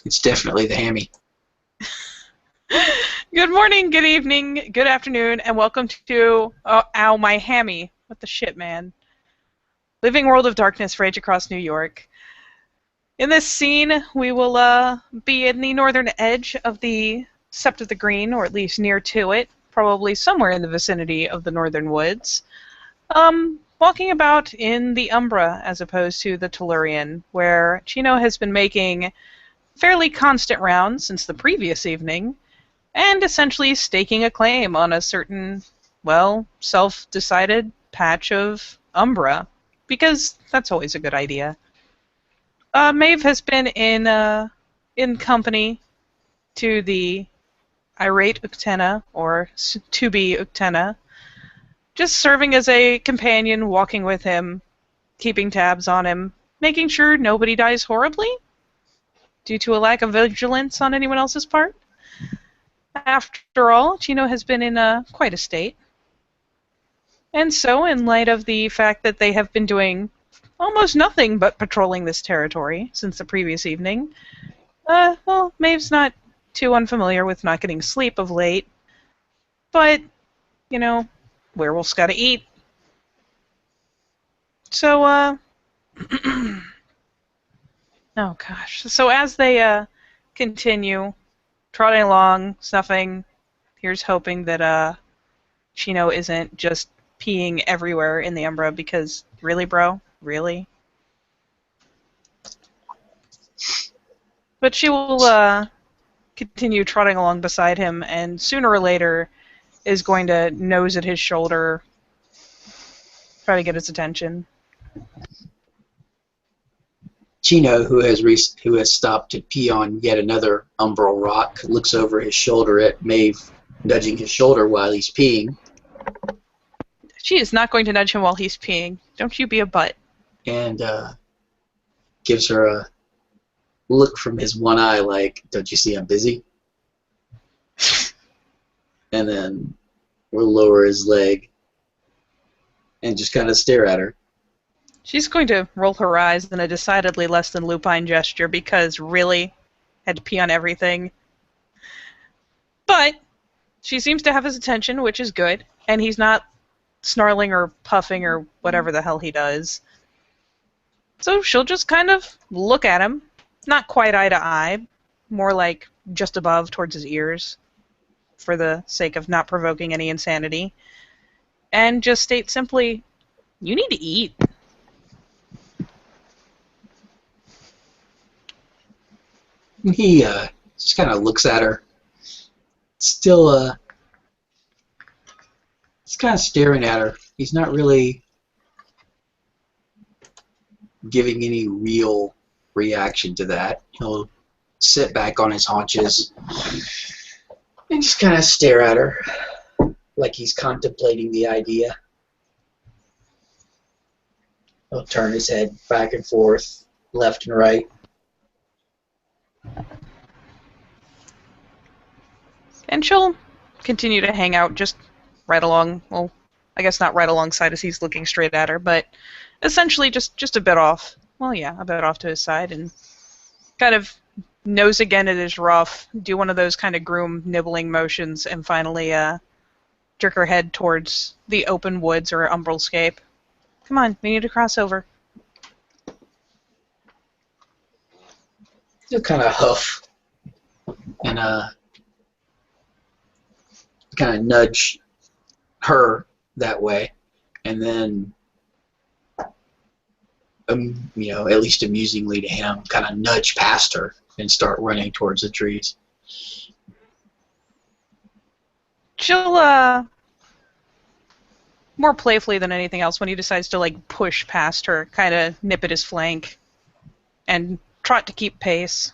It's definitely the hammy. Good morning, good evening, good afternoon, and welcome to Ow, My Hammy. What the shit, man? Living World of Darkness rage across New York. In this scene, we will be in the northern edge of the Sept of the Green, or at least near to it, probably somewhere in the vicinity of the northern woods. Walking about in the Umbra as opposed to the Tellurian, where Chino has been making fairly constant rounds since the previous evening, and essentially staking a claim on a certain, well, self-decided patch of Umbra, because that's always a good idea. Maeve has been in company to the irate Uktena, or to-be Uktena, just serving as a companion, walking with him, keeping tabs on him, making sure nobody dies horribly due to a lack of vigilance on anyone else's part. After all, Chino has been in quite a state. And so, in light of the fact that they have been doing almost nothing but patrolling this territory since the previous evening, well, Maeve's not too unfamiliar with not getting sleep of late. But, you know, werewolves gotta eat. So, oh gosh. So as they continue trotting along, snuffing, here's hoping that Chino isn't just peeing everywhere in the Umbra, because really, bro? Really? But she will continue trotting along beside him, and sooner or later is going to nose at his shoulder, try to get his attention. Chino, who has stopped to pee on yet another umbral rock, looks over his shoulder at Maeve, nudging his shoulder while he's peeing, She is not going to nudge him while he's peeing. Don't you be a butt. and gives her a look from his one eye like, "Don't you see I'm busy?" And then will lower his leg and just kind of stare at her. She's going to roll her eyes in a decidedly less than lupine gesture, because really? Had to pee on everything. But she seems to have his attention, which is good, and he's not snarling or puffing or whatever the hell he does. So she'll just kind of look at him, not quite eye to eye, more like just above towards his ears, for the sake of not provoking any insanity, and just state simply, "You need to eat." He just kind of looks at her, still he's kind of staring at her. He's not really giving any real reaction to that. He'll sit back on his haunches and just kind of stare at her like he's contemplating the idea. He'll turn his head back and forth, left and right. And she'll continue to hang out just right along, well, I guess not right alongside as he's looking straight at her, but essentially just a bit off. Well, yeah, a bit off to his side, and kind of nose again at his ruff, do one of those kind of groom nibbling motions, and finally jerk her head towards the open woods or umbralscape. Come on, we need to cross over. He'll kind of huff and kind of nudge her that way, and then at least amusingly to him, kind of nudge past her and start running towards the trees. She'll more playfully than anything else, when he decides to like push past her, kind of nip at his flank and trot to keep pace.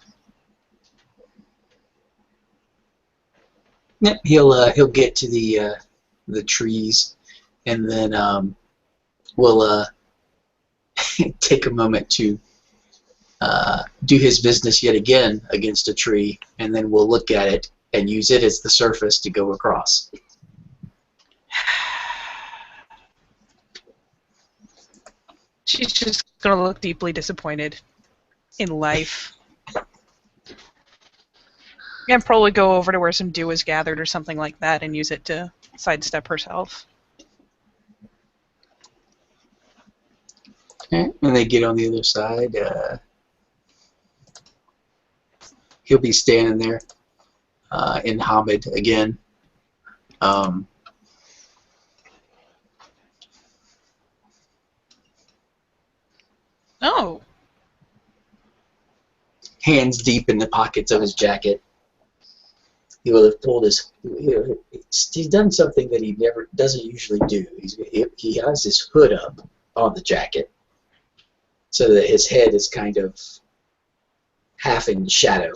Yep, he'll get to the trees, and then we'll take a moment to do his business yet again against a tree, and then we'll look at it and use it as the surface to go across. She's just gonna look deeply disappointed in life. And probably go over to where some dew is gathered or something like that and use it to sidestep herself. Okay. When they get on the other side, he'll be standing there in Hamid again. Oh. Hands deep in the pockets of his jacket. He will have pulled his. He's done something that he never doesn't usually do. He has his hood up on the jacket, so that his head is kind of half in shadow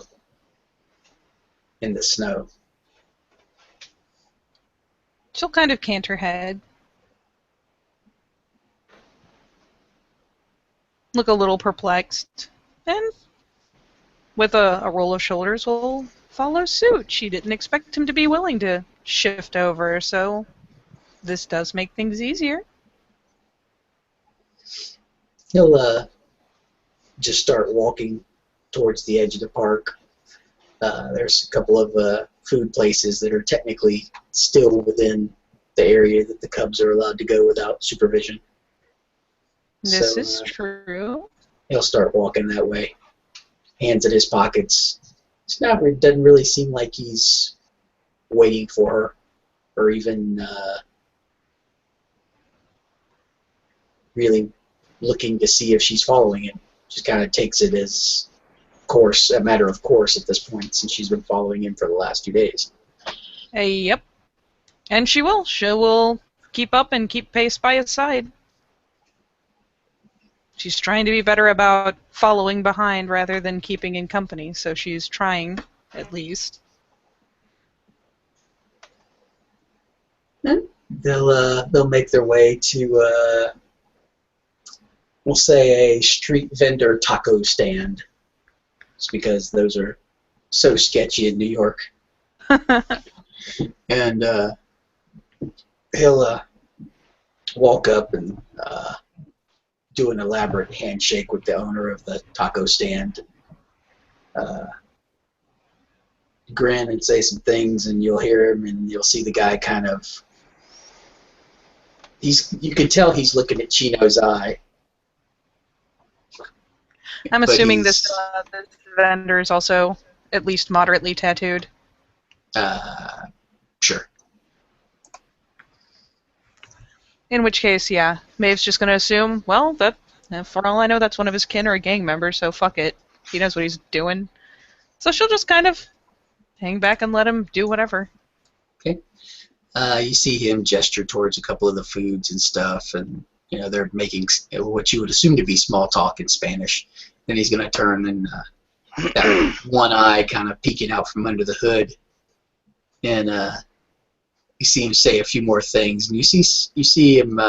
in the snow. She'll kind of cant her head. Look a little perplexed. And with a roll of shoulders will follow suit. She didn't expect him to be willing to shift over, so this does make things easier. He'll just start walking towards the edge of the park. There's a couple of food places that are technically still within the area that the cubs are allowed to go without supervision. This is true. He'll start walking that way. Hands in his pockets. It doesn't really seem like he's waiting for her, or even really looking to see if she's following him. Just kind of takes it as a matter of course at this point, since she's been following him for the last 2 days. Yep. And she will. She will keep up and keep pace by his side. She's trying to be better about following behind rather than keeping in company, so she's trying, at least. They'll make their way to we'll say a street vendor taco stand. It's because those are so sketchy in New York. And he'll walk up and do an elaborate handshake with the owner of the taco stand. Grin and say some things, and you'll hear him, and you'll see the guy kind of. You can tell he's looking at Chino's eye. I'm assuming this vendor is also at least moderately tattooed. Sure. In which case, yeah, Maeb's just going to assume, well, that for all I know, that's one of his kin or a gang member, so fuck it. He knows what he's doing. So she'll just kind of hang back and let him do whatever. Okay. You see him gesture towards a couple of the foods and stuff, and they're making what you would assume to be small talk in Spanish. Then he's going to turn and that one eye kind of peeking out from under the hood, and you see him say a few more things, and you see him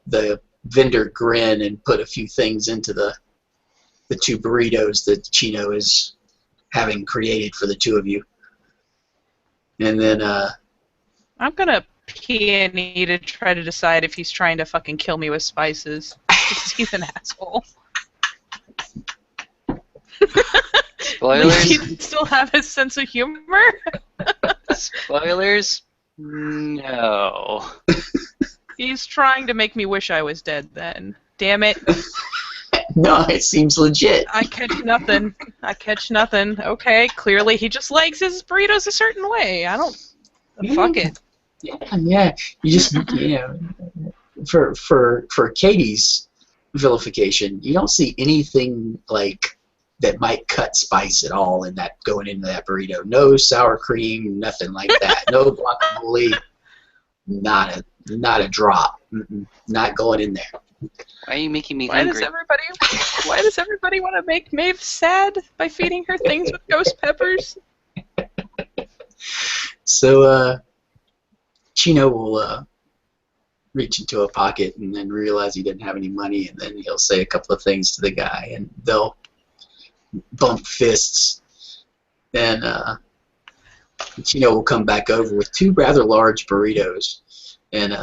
the vendor grin and put a few things into the 2 burritos that Chino is having created for the 2 of you, and then I'm gonna P&E to try to decide if he's trying to fucking kill me with spices. Because he's an asshole. Spoilers? He still have his sense of humor? Spoilers? No. He's trying to make me wish I was dead then. Damn it. No, it seems legit. I catch nothing. Okay, clearly he just likes his burritos a certain way. I don't... Fuck it. Yeah. You just, for Katie's vilification, you don't see anything like that might cut spice at all in that going into that burrito. No sour cream, nothing like that. No guacamole, not a drop. Not going in there. Why are you making me hungry? Why does everybody want to make Maeve sad by feeding her things with ghost peppers? So, Chino will reach into a pocket and then realize he didn't have any money, and then he'll say a couple of things to the guy, and they'll bump fists. Then Chino will come back over with 2 rather large burritos and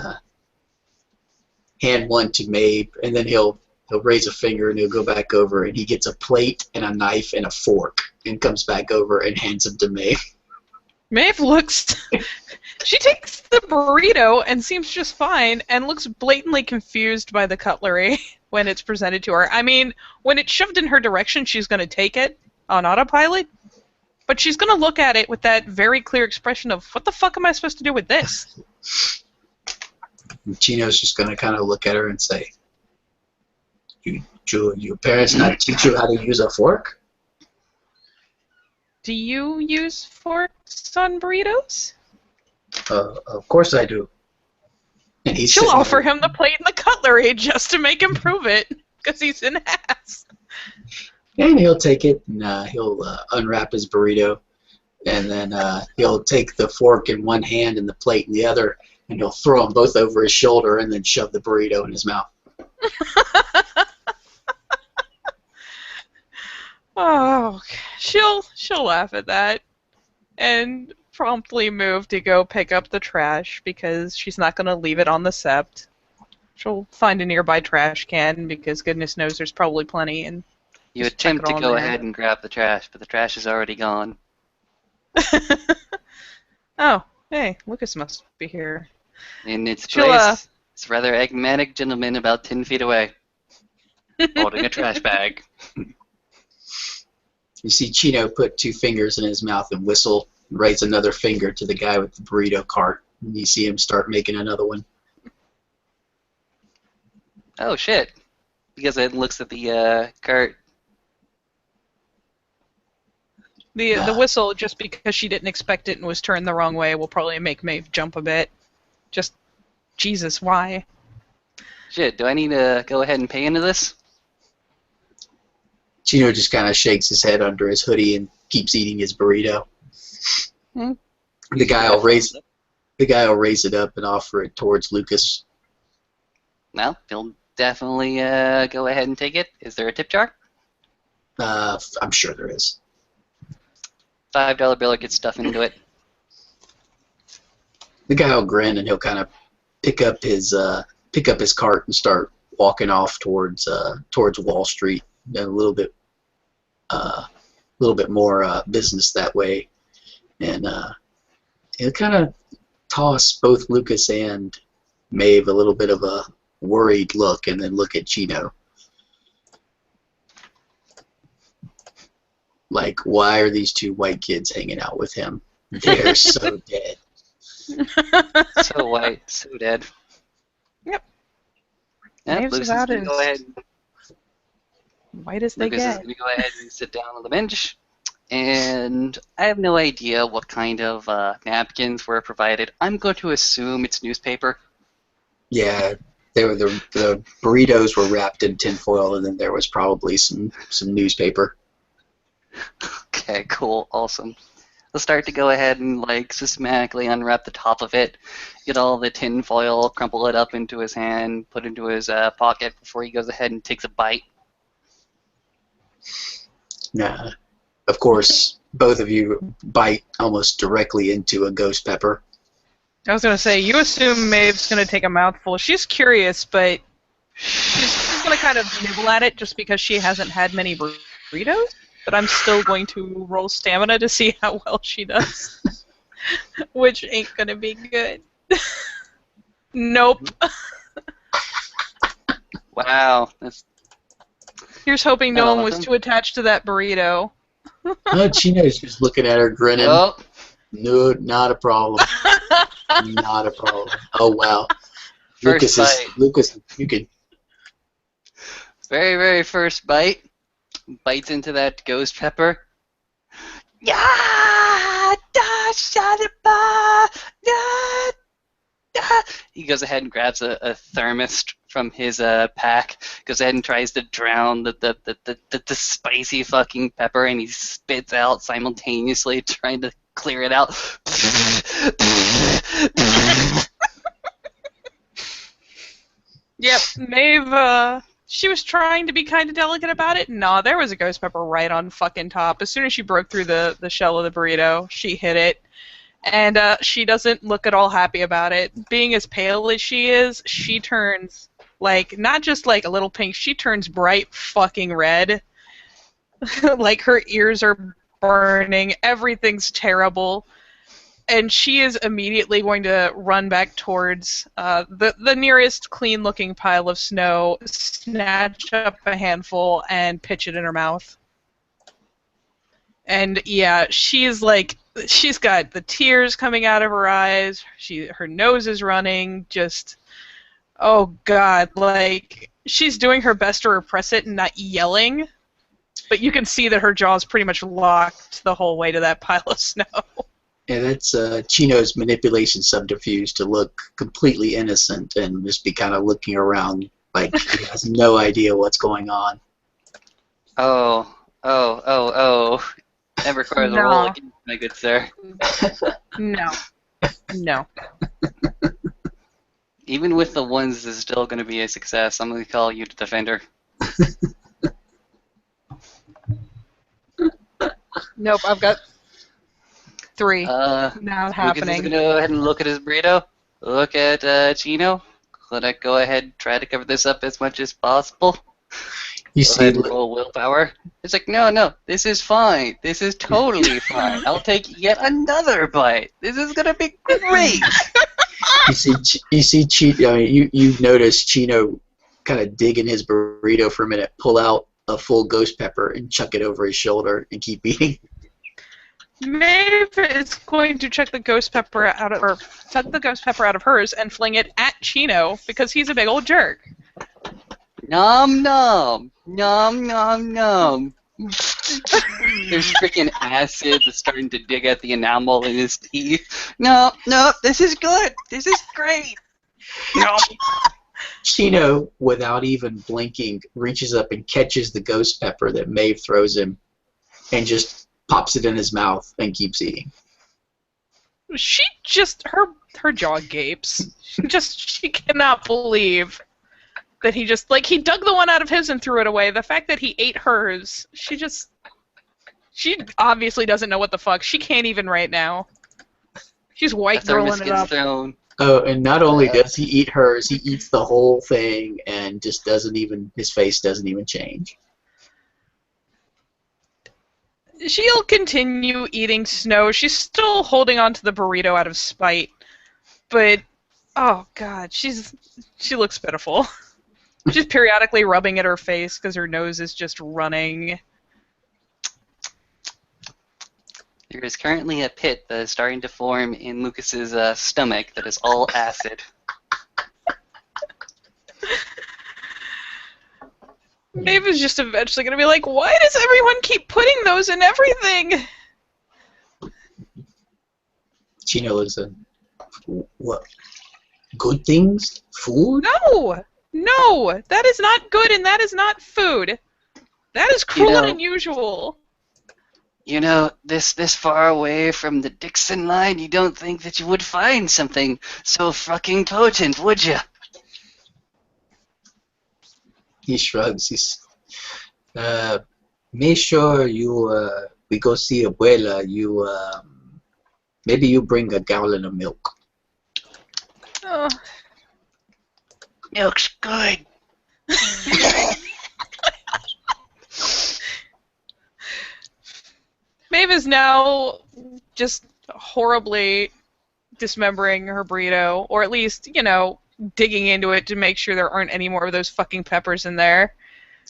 hand one to Maebh, and then he'll raise a finger and he'll go back over and he gets a plate and a knife and a fork and comes back over and hands them to Maebh. Maeve looks... She takes the burrito and seems just fine and looks blatantly confused by the cutlery when it's presented to her. I mean, when it's shoved in her direction, she's going to take it on autopilot, but she's going to look at it with that very clear expression of, what the fuck am I supposed to do with this? And Chino's just going to kind of look at her and say, your parents not teach you how to use a fork? Do you use forks on burritos? Of course I do. And he's She'll sitting offer there. him the plate and the cutlery just to make him prove it, because he's an ass. And he'll take it, and he'll unwrap his burrito, and then he'll take the fork in one hand and the plate in the other, and he'll throw them both over his shoulder and then shove the burrito in his mouth. Oh, she'll laugh at that and promptly move to go pick up the trash because she's not going to leave it on the Sept. She'll find a nearby trash can because goodness knows there's probably plenty. And You just chuck attempt it to all in go there. ahead and grab the trash, but the trash is already gone. Oh, hey, Lucas must be here. In its She'll, place, it's a rather enigmatic gentleman about 10 feet away, holding a trash bag. You see Chino put 2 fingers in his mouth and whistle, and raise another finger to the guy with the burrito cart. And you see him start making another one. Oh shit! Because it looks at the cart. The whistle, just because she didn't expect it and was turned the wrong way, will probably make Maeve jump a bit. Just, Jesus, why? Shit, do I need to go ahead and pay into this? Chino just kind of shakes his head under his hoodie and keeps eating his burrito. Hmm. The guy will raise it up and offer it towards Lucas. No, he'll definitely go ahead and take it. Is there a tip jar? I'm sure there is. $5 bill or get stuff into it. The guy will grin and he'll kind of pick up his cart and start walking off towards Wall Street. A little bit more business that way, and he'll kind of toss both Lucas and Maeve a little bit of a worried look, and then look at Chino. Like, why are these 2 white kids hanging out with him? They're so dead. So white, so dead. Yep. Yeah, Maeve's Lucas is about gonna as go ahead. white as they Lucas is get. going to go ahead and sit down on the bench, and I have no idea what kind of napkins were provided. I'm going to assume it's newspaper. Yeah, they were the burritos were wrapped in tinfoil, and then there was probably some newspaper. Okay, cool, awesome. He'll start to go ahead and like systematically unwrap the top of it, get all the tin foil, crumple it up into his hand, put it into his pocket before he goes ahead and takes a bite. Of course, both of you bite almost directly into a ghost pepper. I was going to say, you assume Maeve's going to take a mouthful. She's curious, but she's going to kind of nibble at it just because she hasn't had many burritos. But I'm still going to roll stamina to see how well she does. Which ain't going to be good. Nope. Wow, that's Here's hoping no Oh, one was awesome. too attached to that burrito. Chino's just looking at her, grinning. oh, No, not a problem. Not a problem. Oh wow. first bite. Lucas, you can. Very, very first bite. Bites into that ghost pepper. Yeah, da, shada, ba, da, da. He goes ahead and grabs a thermos from his pack. Goes ahead and tries to drown the spicy fucking pepper, and he spits out simultaneously, trying to clear it out. Yep, Maeve, she was trying to be kind of delicate about it. Nah, there was a ghost pepper right on fucking top. As soon as she broke through the shell of the burrito, she hit it. And she doesn't look at all happy about it. Being as pale as she is, she turns, like, not just like a little pink, she turns bright fucking red. Like her ears are burning, everything's terrible. and she is immediately going to run back towards the nearest clean-looking pile of snow, snatch up a handful, and pitch it in her mouth. And yeah, she's got the tears coming out of her eyes. Her nose is running. Just, oh god, like she's doing her best to repress it and not yelling, but you can see that her jaw's pretty much locked the whole way to that pile of snow. Yeah, that's Chino's manipulation subterfuge to look completely innocent and just be kind of looking around like he has no idea what's going on. Oh. That requires a roll again, my good sir. No. Even with the ones, this is still going to be a success. I'm going to call you the defender. Nope, I've got 3. Not Lucas happening. is going to go ahead and look at his burrito. Look at Chino. Gonna go ahead and try to cover this up as much as possible. You Go see, ahead and roll willpower. It's like, no, this is fine. This is totally fine. I'll take yet another bite. This is gonna be great. you see, Chino. I mean, you notice Chino kind of dig in his burrito for a minute, pull out a full ghost pepper, and chuck it over his shoulder and keep eating. Maebh is going to chuck the ghost pepper out of hers and fling it at Chino because he's a big old jerk. Nom nom. Nom nom nom. There's freaking acid that's starting to dig at the enamel in his teeth. No, this is good. This is great. No. Chino, without even blinking, reaches up and catches the ghost pepper that Maeve throws him and just pops it in his mouth and keeps eating. She just, her jaw gapes. She cannot believe that he just, like, he dug the one out of his and threw it away. The fact that he ate hers, she obviously doesn't know what the fuck. She can't even right now. She's white girling it up. Thrown. Oh, and not only does he eat hers, he eats the whole thing and just his face doesn't even change. She'll continue eating snow. She's still holding on to the burrito out of spite. But, oh god, she looks pitiful. She's periodically rubbing at her face because her nose is just running. There is currently a pit that is starting to form in Lucas's stomach that is all acid. Maeve is just eventually going to be like, why does everyone keep putting those in everything? Chino looks at what? Good things? Food? No, that is not good and that is not food. That is cruel and unusual. You know, this far away from the Dixon line, you don't think that you would find something so fucking potent, would you? He shrugs. He's, make sure we go see Abuela. Maybe you bring a gallon of milk. Oh. Milk's good. Maeve is now just horribly dismembering her burrito, or at least, digging into it to make sure there aren't any more of those fucking peppers in there.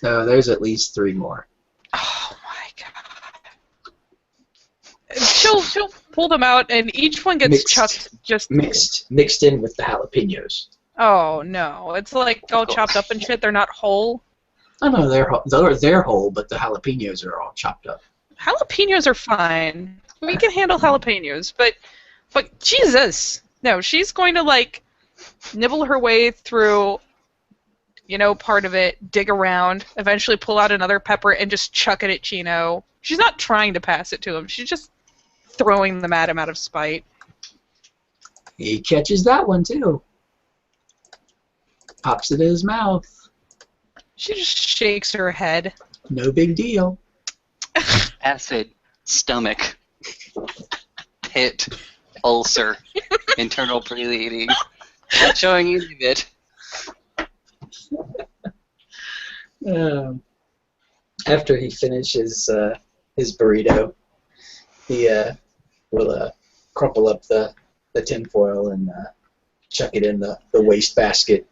No, there's at least 3 more. Oh my god. She'll pull them out, and each one gets chucked just... Mixed in with the jalapenos. Oh, no. It's like all chopped up and shit. They're not whole. Oh, no, they're whole, but the jalapenos are all chopped up. Jalapenos are fine. We can handle jalapenos, but Jesus. No, she's going to, like, nibble her way through, part of it, dig around, eventually pull out another pepper and just chuck it at Chino. She's not trying to pass it to him. She's just throwing them at him out of spite. He catches that one, too. Pops it in his mouth. She just shakes her head. No big deal. Acid, stomach, pit, ulcer, internal bleeding. Not showing any of it. After he finishes his burrito, he will crumple up the tinfoil and chuck it in the waste basket.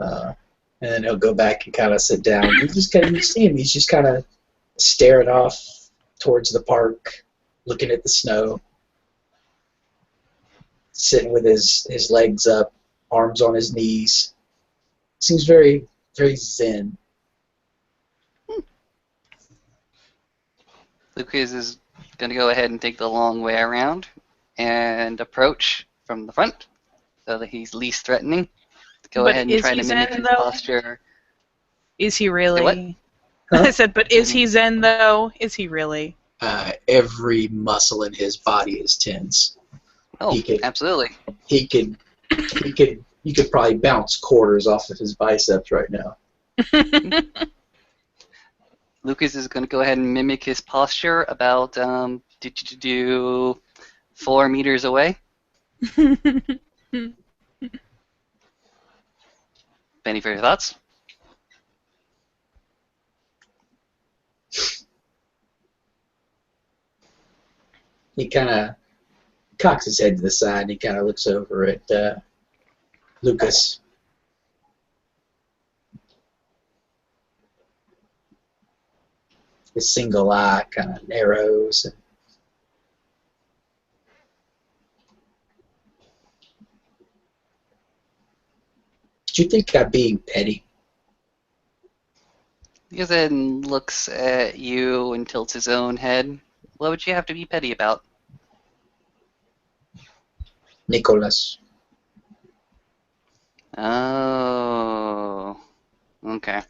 And then he'll go back and kind of sit down. You see him. He's just kind of staring off towards the park, looking at the snow, sitting with his legs up, arms on his knees. Seems very, very zen. Lucas is going to go ahead and take the long way around and approach from the front so that he's least threatening. Go But ahead and is try he to mimic zen, his though? posture. Is he really? What? Huh? I said, but is he zen though? Is he really? Every muscle in his body is tense. Oh, absolutely. You could probably bounce quarters off of his biceps right now. Lucas is going to go ahead and mimic his posture about 4 meters away. Any further thoughts? He kind of cocks his head to the side and he kind of looks over at Lucas. His single eye kind of narrows. Do you think I'm being petty? He goes ahead and looks at you and tilts his own head. What would you have to be petty about? Nicholas. Oh, okay.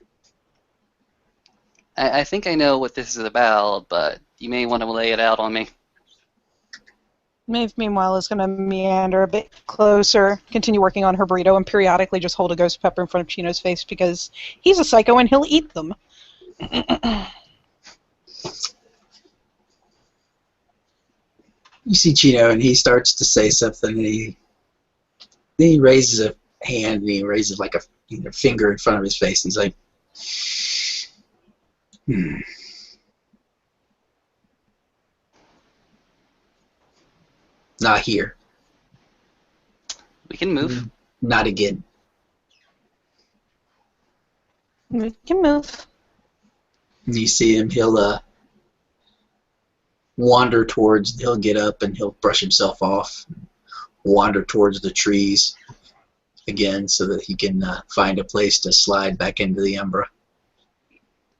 I think I know what this is about, but you may want to lay it out on me. Maeve, meanwhile, is going to meander a bit closer, continue working on her burrito, and periodically just hold a ghost pepper in front of Chino's face because he's a psycho and he'll eat them. You see Chino and he starts to say something and then he raises a hand and he raises like a finger in front of his face. He's like, Not here. We can move. Not again. We can move. And you see him, he'll wander towards, he'll get up and he'll brush himself off, wander towards the trees again so that he can find a place to slide back into the Umbra.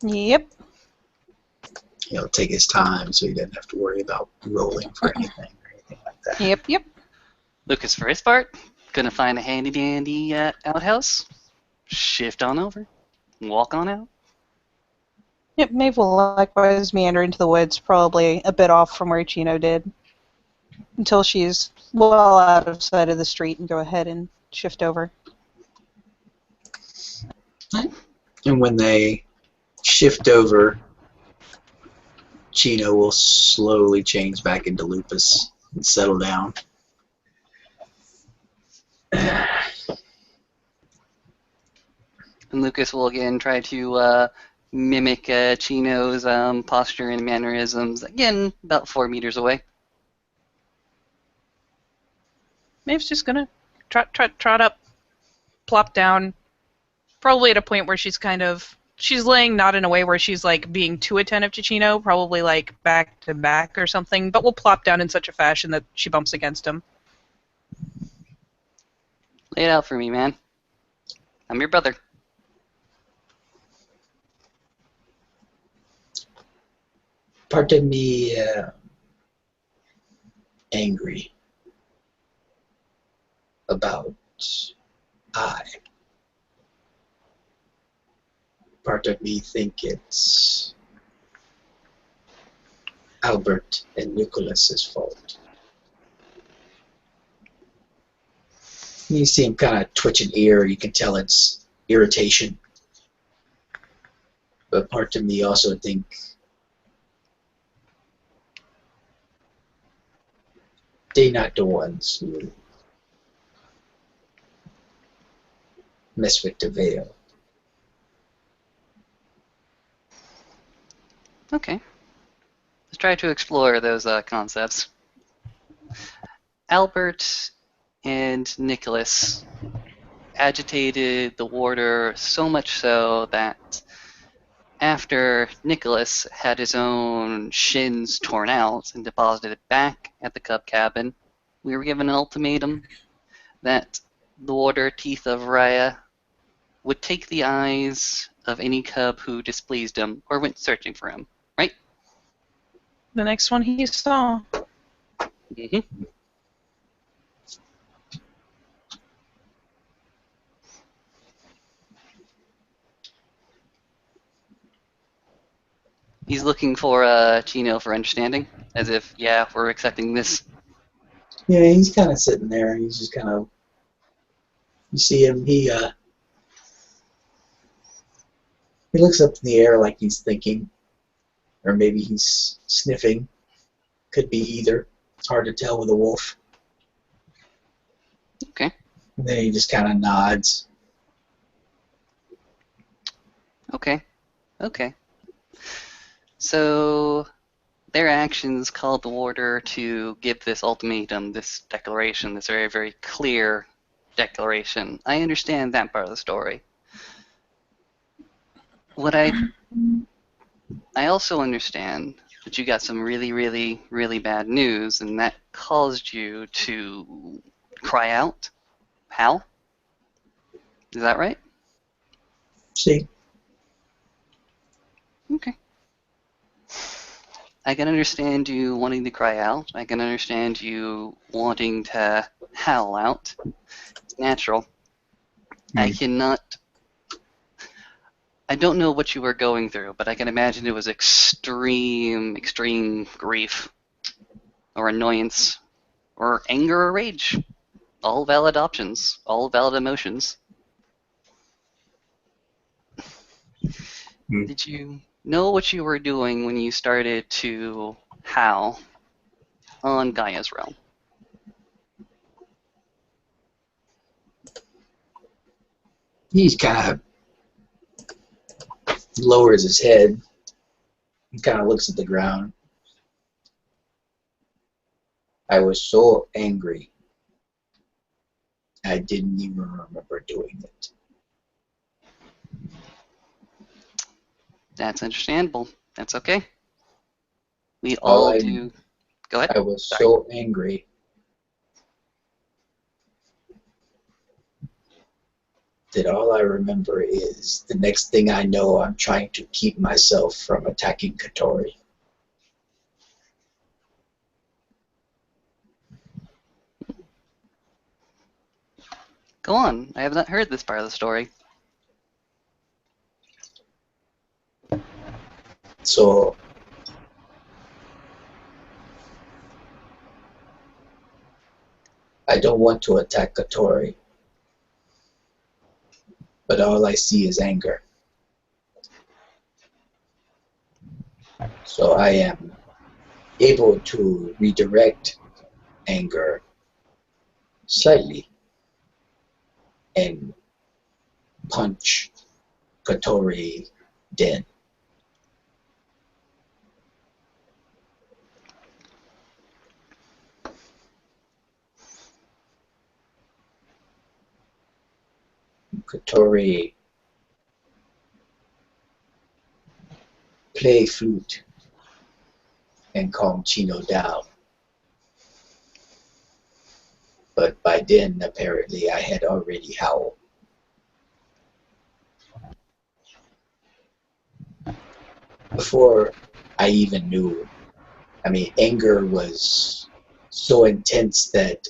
Yep. He'll take his time so he doesn't have to worry about rolling for anything or anything like that. Yep. Lucas, for his part, gonna find a handy-dandy outhouse, shift on over, walk on out. Yep, Maeve will likewise meander into the woods, probably a bit off from where Chino did, until she's well out of sight of the street and go ahead and shift over. And when they shift over, Chino will slowly change back into Lupus and settle down. And Lucas will again try to mimic Chino's posture and mannerisms, again, about 4 meters away. Maeve's just gonna trot up, plop down, probably at a point where she's laying not in a way where she's like being too attentive to Chino, probably like back to back or something, but will plop down in such a fashion that she bumps against him. Lay it out for me, man. I'm your brother. Part of me angry about I. Part of me think it's Albert and Nicholas's fault. You see him kind of twitch an ear. You can tell it's irritation. But part of me also think they not the ones who mess with the veil. Okay. Let's try to explore those concepts. Albert and Nicholas agitated the warder so much so that after Nicholas had his own shins torn out and deposited back at the cub cabin, we were given an ultimatum that the warder Teeth of Raya would take the eyes of any cub who displeased him or went searching for him, right? The next one he saw. Mm-hmm. He's looking for Chino for understanding, as if, yeah, we're accepting this. Yeah, he's kind of sitting there. He's just kind of. You see him. He looks up in the air like he's thinking, or maybe he's sniffing. Could be either. It's hard to tell with a wolf. Okay. And then he just kind of nods. Okay. Okay. So their actions called the warder to give this ultimatum, this declaration, this very, very clear declaration. I understand that part of the story. What I also understand that you got some really, really, really bad news, and that caused you to cry out. Hal? Is that right? See? Okay. I can understand you wanting to cry out. I can understand you wanting to howl out. It's natural. I don't know what you were going through, but I can imagine it was extreme, extreme grief, or annoyance, or anger or rage. All valid options, all valid emotions. Did you know what you were doing when you started to howl on Gaia's realm? He's kind of lowers his head and kind of looks at the ground. I was so angry. I didn't even remember doing it. That's understandable. That's okay. We All all I- do. Go ahead. I was Sorry. so angry. That all I remember is the next thing I know, I'm trying to keep myself from attacking Katori. Go on. I have not heard this part of the story. So I don't want to attack Katori, but all I see is anger. So I am able to redirect anger slightly and punch Katori dead. Katori play flute and calm Chino down. But by then, apparently, I had already howled. Before I even knew, I mean, anger was so intense that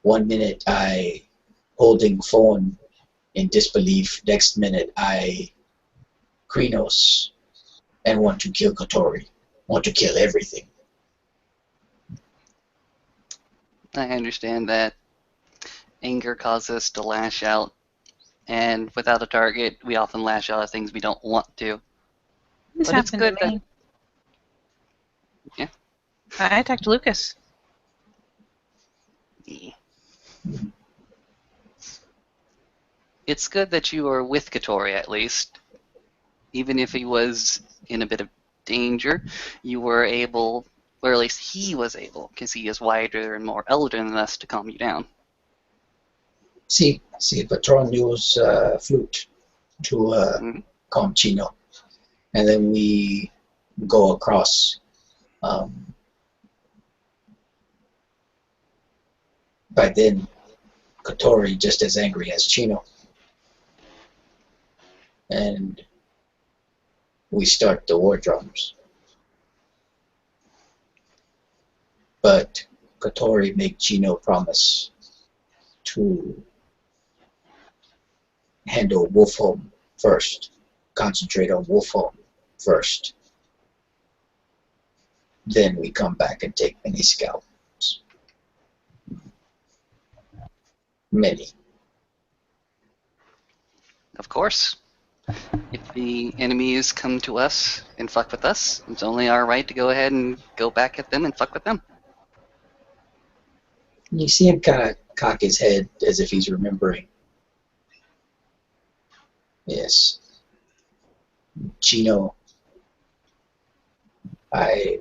one minute I holding phone in disbelief, next minute I Krynos and want to kill Katori, want to kill everything. I understand that anger causes us to lash out, and without a target, we often lash out at things we don't want to. This But it's happened good to me. Yeah. I attacked Lucas. It's good that you are with Katori at least. Even if he was in a bit of danger, you were able Or at least he was able, because he is wider and more elder than us, to calm you down. See, the patron use flute to calm Chino, and then we go across. By then, Kotori just as angry as Chino, and we start the war drums. But Kotori make Chino promise to handle Wolfholm first, concentrate on Wolfholm first. Then we come back and take many scalps. Many. Of course. If the enemies come to us and fuck with us, it's only our right to go ahead and go back at them and fuck with them. You see him kind of cock his head as if he's remembering. Yes. Chino, I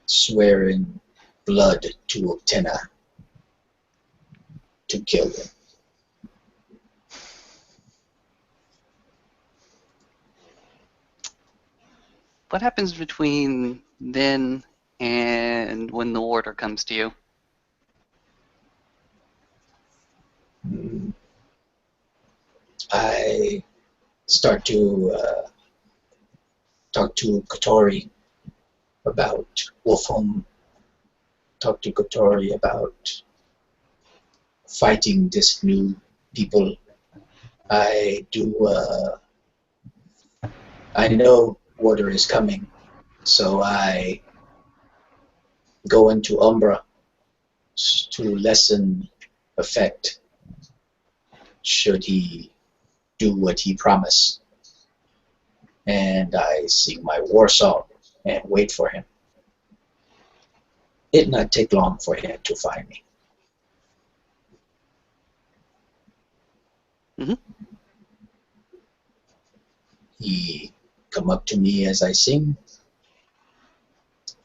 swear in blood to Uktena to kill him. What happens between then and when the order comes to you? I start to talk to Kotori about Wolfholm, talk to Kotori about fighting this new people. I know water is coming, so I go into Umbra to lessen effect should he do what he promised. And I sing my war song and wait for him. It not take long for him to find me. He come up to me as I sing.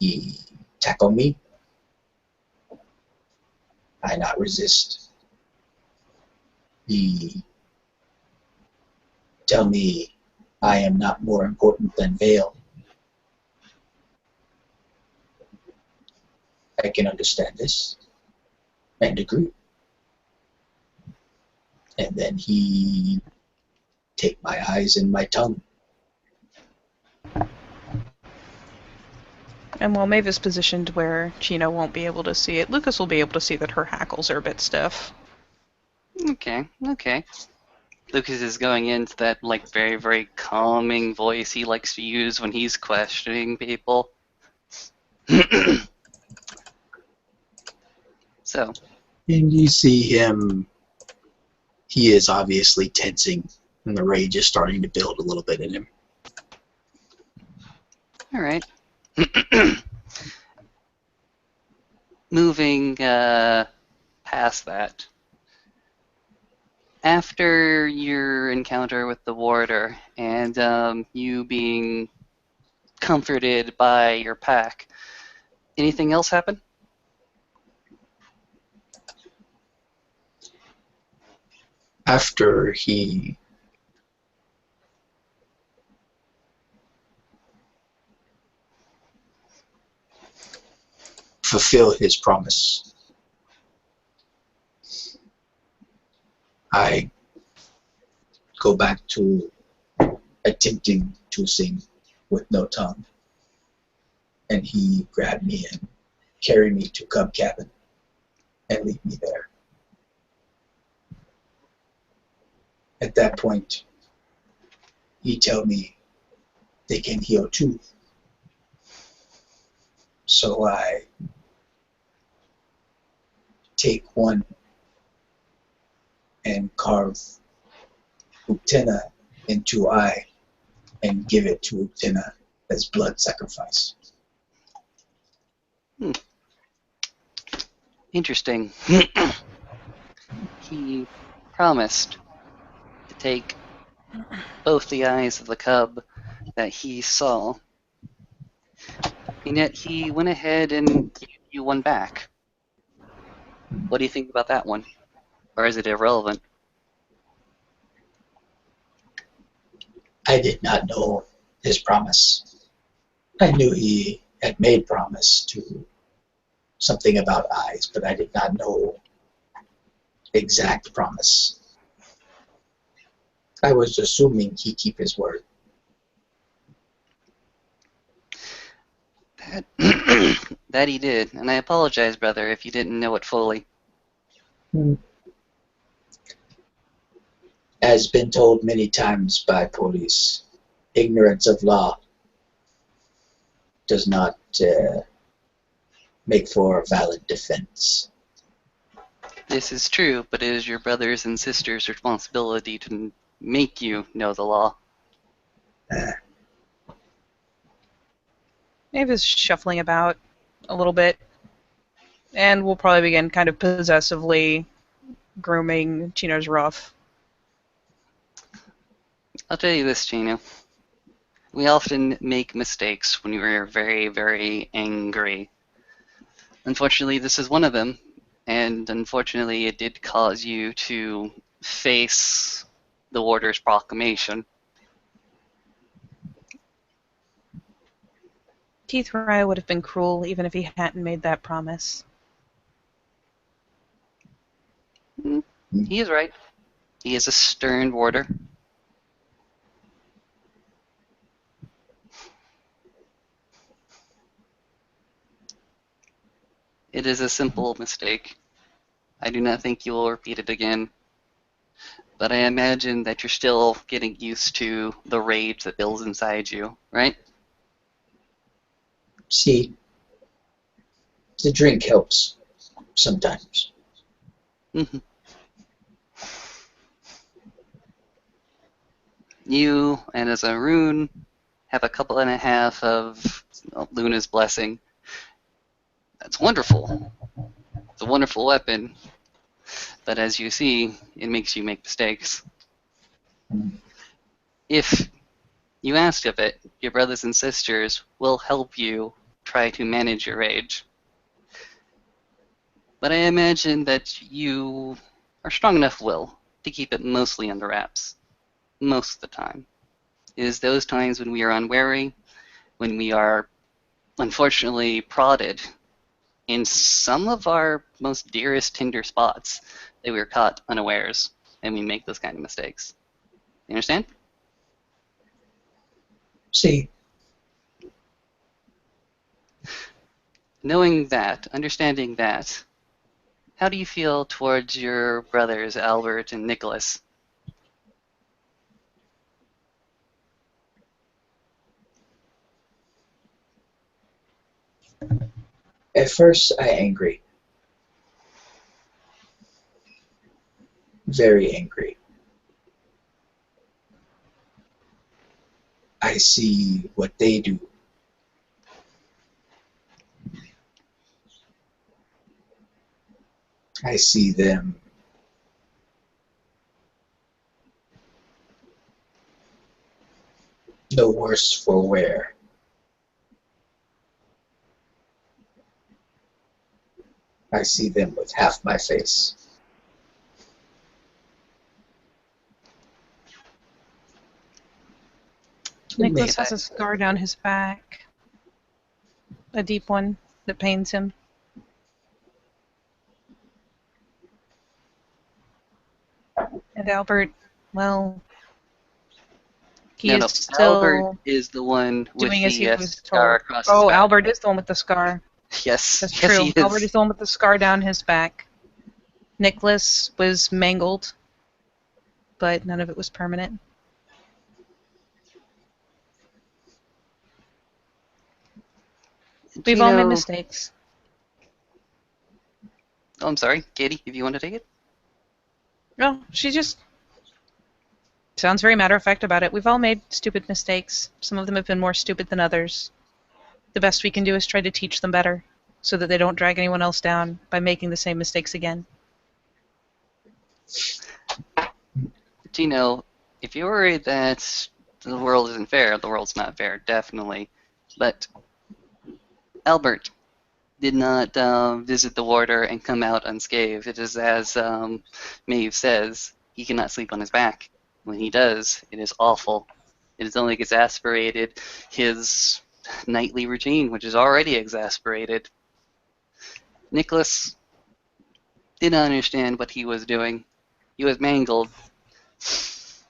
He tackle me. I not resist. He tell me I am not more important than Vale. I can understand this and agree. And then he take my eyes and my tongue. And while Maeve is positioned where Chino won't be able to see it, Lucas will be able to see that her hackles are a bit stiff. Okay. Lucas is going into that like very, very calming voice he likes to use when he's questioning people. So. And you see him, he is obviously tensing, and the rage is starting to build a little bit in him. Alright. Moving past that. After your encounter with the warder and you being comforted by your pack, anything else happen? After he fulfill his promise, I go back to attempting to sing with no tongue, and he grabbed me and carried me to Cub Cabin and leave me there. At that point, he tell me they can heal too. So I take one and carve Uktena into eye and give it to Uktena as blood sacrifice. Interesting. He promised to take both the eyes of the cub that he saw And yet he went ahead and gave you one back. What do you think about that one? Or is it irrelevant? I did not know his promise. I knew he had made promise to something about eyes, but I did not know exact promise. I was assuming he'd keep his word. That, that he did, and I apologize, brother, if you didn't know it fully. As been told many times by police, ignorance of law does not make for a valid defense. This is true, but it is your brothers and sisters' responsibility to make you know the law. Maeve is shuffling about a little bit, and will probably begin kind of possessively grooming Chino's ruff. I'll tell you this, Chino. We often make mistakes when we are very, very angry. Unfortunately, this is one of them, and unfortunately it did cause you to face the warder's proclamation. Keith Rye would have been cruel even if he hadn't made that promise. He is right. He is a stern warder. It is a simple mistake. I do not think you will repeat it again. But I imagine that you're still getting used to the rage that builds inside you, right? See, the drink helps sometimes. Mm-hmm. You and as ahroun have a couple and a half of Luna's blessing. That's wonderful. It's a wonderful weapon. But as you see, it makes you make mistakes. If you ask of it, your brothers and sisters will help you try to manage your rage. But I imagine that you are strong enough will to keep it mostly under wraps. Most of the time. It is those times when we are unwary, when we are unfortunately prodded in some of our most dearest tender spots that we are caught unawares, and we make those kind of mistakes. You understand? See, Knowing that, understanding that, how do you feel towards your brothers Albert and Nicholas? at first I angry. Very angry. I see what they do. I see them no worse for wear. I see them with half my face. Nicholas has a scar down his back. A deep one that pains him. And Albert, well, he is still Albert is the one with doing as he the was scar told. across his Oh, back. Albert is the one with the scar. Yes, That's yes, true. he is. Albert is the one with the scar down his back. Nicholas was mangled, but none of it was permanent. We've all made mistakes. Oh, I'm sorry, Katie, if you want to take it. No, she just sounds very matter of fact about it. We've all made stupid mistakes. Some of them have been more stupid than others. The best we can do is try to teach them better, so that they don't drag anyone else down by making the same mistakes again. Gino, if you're worried that the world isn't fair, the world's not fair, definitely. But Albert did not visit the warder and come out unscathed. It is as Maeve says, he cannot sleep on his back. When he does, it is awful. It has only exasperated his nightly routine, which is already exasperated. Nicholas did not understand what he was doing. He was mangled,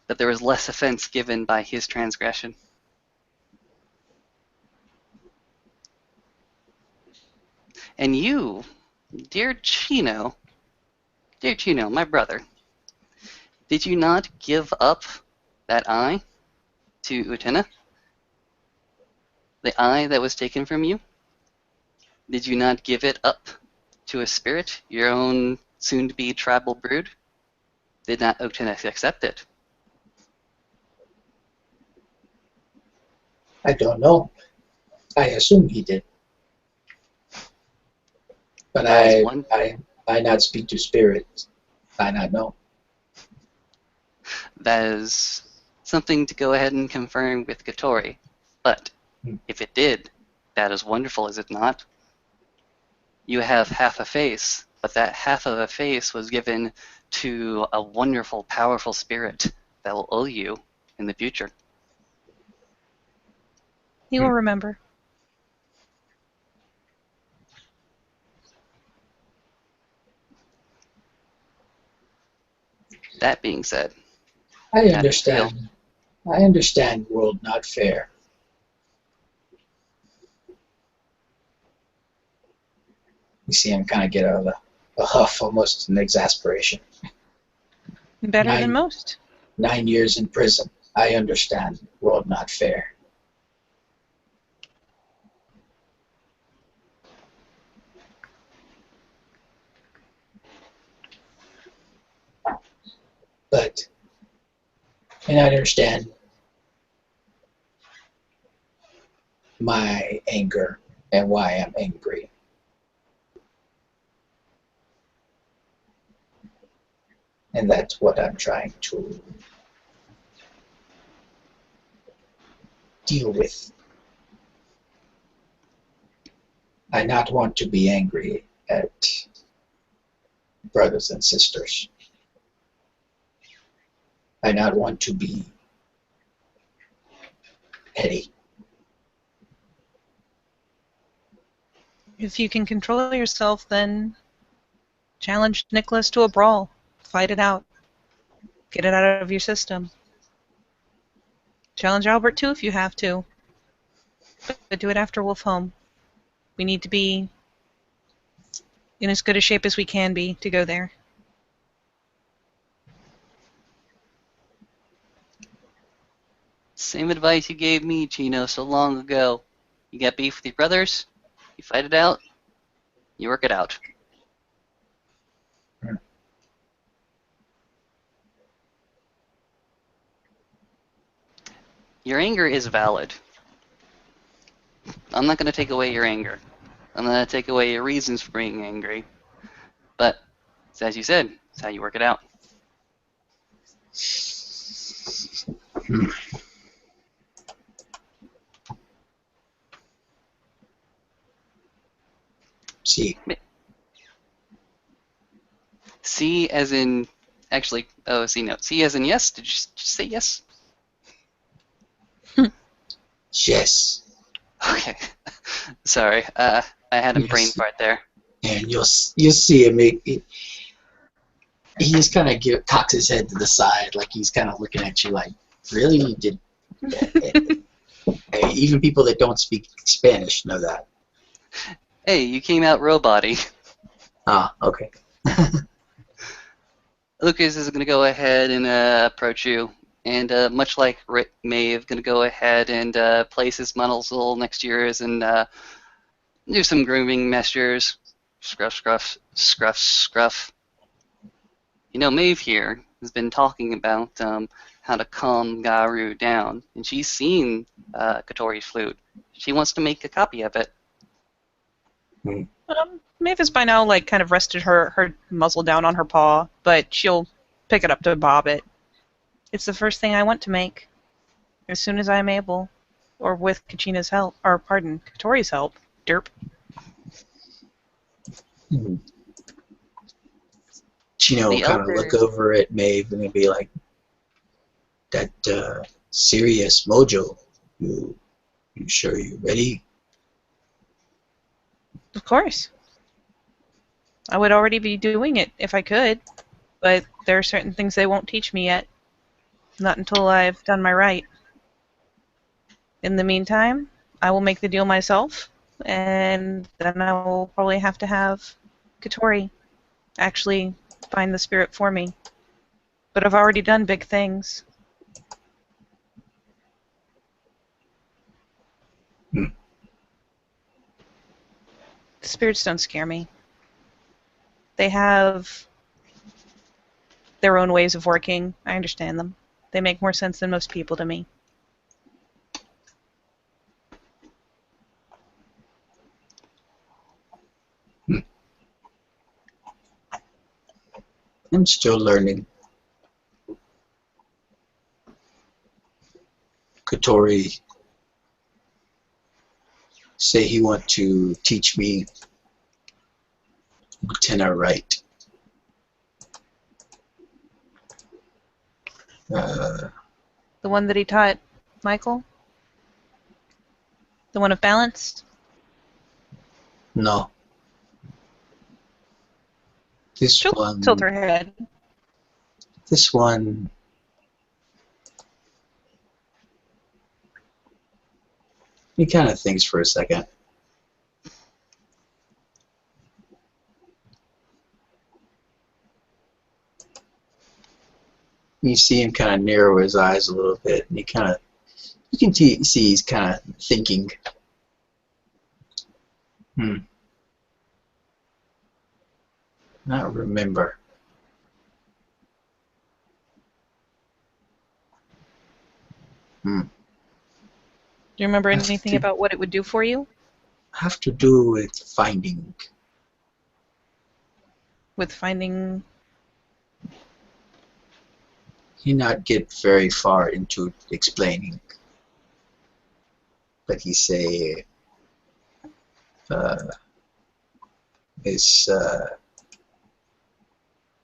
but there was less offense given by his transgression. And you, dear Chino, my brother, did you not give up that eye to Utena? The eye that was taken from you? Did you not give it up to a spirit, your own soon-to-be tribal brood? Did not Utena accept it? I don't know. I assume he did. But I not speak to spirits. I not know. That is something to go ahead and confirm with Katori. But if it did, that is wonderful, is it not? You have half a face, but that half of a face was given to a wonderful, powerful spirit that will owe you in the future. He will remember. That being said, I understand. I understand world not fair. You see him kind of get a huff, almost an exasperation. Better than most. 9 years in prison. I understand world not fair. But, and I understand my anger and why I'm angry. And that's what I'm trying to deal with. I not want to be angry at brothers and sisters. I not want to be petty. If you can control yourself, then challenge Nicholas to a brawl. Fight it out. Get it out of your system. Challenge Albert too if you have to. But do it after Wolf Home. We need to be in as good a shape as we can be to go there. Same advice you gave me, Chino, so long ago. You got beef with your brothers, you fight it out, you work it out. Your anger is valid. I'm not going to take away your anger. I'm not going to take away your reasons for being angry. But, it's as you said, it's how you work it out. See. C as in, actually, oh, C no. C as in yes? Did you say yes? Yes. Okay. Sorry, I had a brain fart there. And you'll see him. He just kind of cocks his head to the side, like he's kind of looking at you, like, really? You did? Hey, even people that don't speak Spanish know that. Hey, you came out robot-y. Ah, okay. Lucas is going to go ahead and approach you, and much like Maeve, going to go ahead and place his muzzle next to yours and do some grooming measures. Scruff, scruff, scruff, scruff. You know, Maeve here has been talking about how to calm Garou down, and she's seen Katori's flute. She wants to make a copy of it. Maeve has by now kind of rested her muzzle down on her paw, but she'll pick it up to bob it. It's the first thing I want to make, as soon as I'm able, or with Katori's help. Derp. Chino will The kind of look elders- over at Maeve and be like, that serious mojo, you sure you ready? Of course. I would already be doing it if I could, but there are certain things they won't teach me yet. Not until I've done my right. In the meantime, I will make the deal myself, and then I will probably have to have Katori actually find the spirit for me. But I've already done big things. Hmm. The spirits don't scare me. They have their own ways of working. I understand them. They make more sense than most people to me. I'm still learning. Katori say he want to teach me Lieutenant right. The one that he taught Michael? The one of balance? No. This She'll one. tilt her head. This one. He kind of thinks for a second. You see him kind of narrow his eyes a little bit, and you can see he's kind of thinking. Not remember. Do you remember Have anything to- about what it would do for you? Have to do with finding. With finding... He not get very far into explaining, but he say this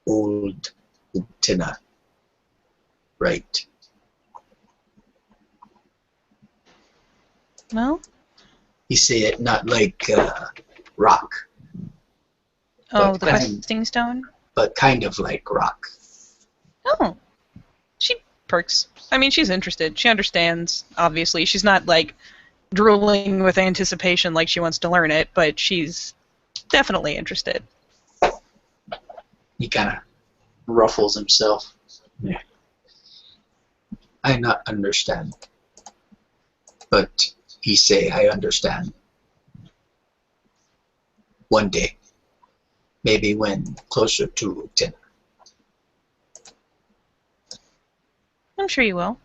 old Tina, right? Well? He say it not like rock, Oh, But the kind- questing stone? but kind of like rock. Oh. She perks. I mean, she's interested. She understands, obviously. She's not, like, drooling with anticipation like she wants to learn it, but she's definitely interested. He kind of ruffles himself. Yeah. I not understand, but he say I understand. One day, maybe when closer to 10. I'm sure you will.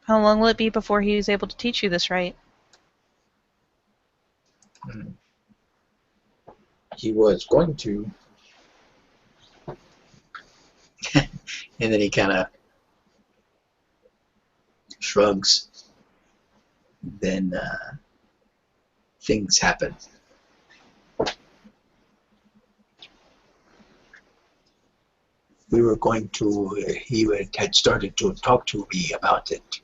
How long will it be before he's able to teach you this right? He was going to, and then he kind of shrugs. Then things happen. We were going to, had started to talk to me about it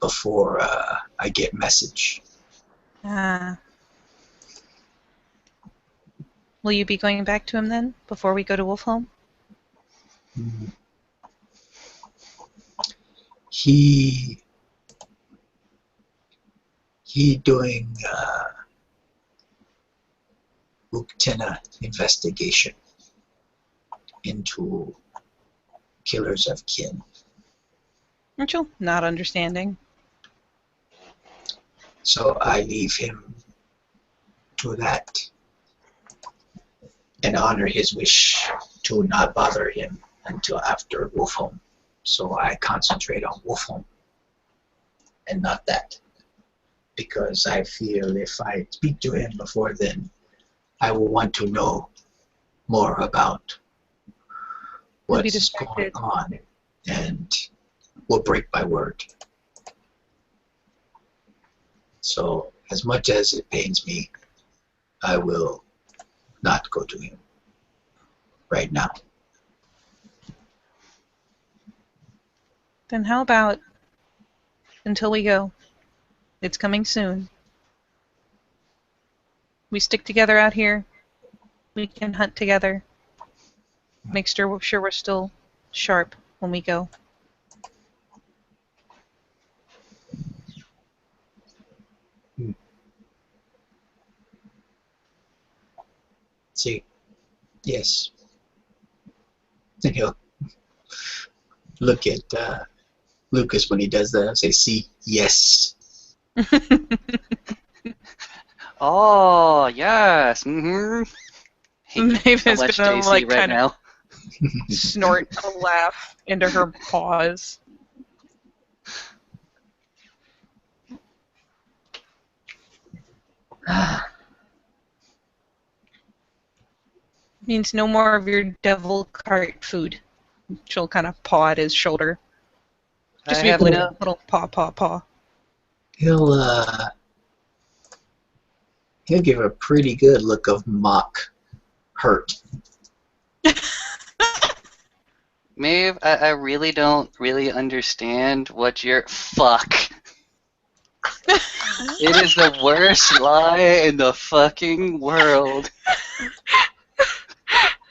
before I get message. Will you be going back to him then, before we go to Wolfholm? He doing Lieutenant investigation into killers of kin. Aren't you not understanding? So I leave him to that and honor his wish to not bother him until after Wolfholm. So I concentrate on Wolfholm and not that. Because I feel if I speak to him before then, I will want to know more about He'll be what's going distracted. on and will break my word. So, as much as it pains me, I will not go to him right now. Then how about until we go? It's coming soon. We stick together out here. We can hunt together. Make sure we're still sharp when we go. See, yes. Then he'll look at Lucas when he does that and say, see, yes. Oh, yes. Mm-hmm. Maeve So is much gonna Daisy like right kind now. of snort a laugh into her paws. Means no more of your devil cart food. She'll kind of paw at his shoulder. Just I be have like no. a little paw. He'll give a pretty good look of mock hurt. Maeve, I really don't really understand what you're. Fuck. It is the worst lie in the fucking world.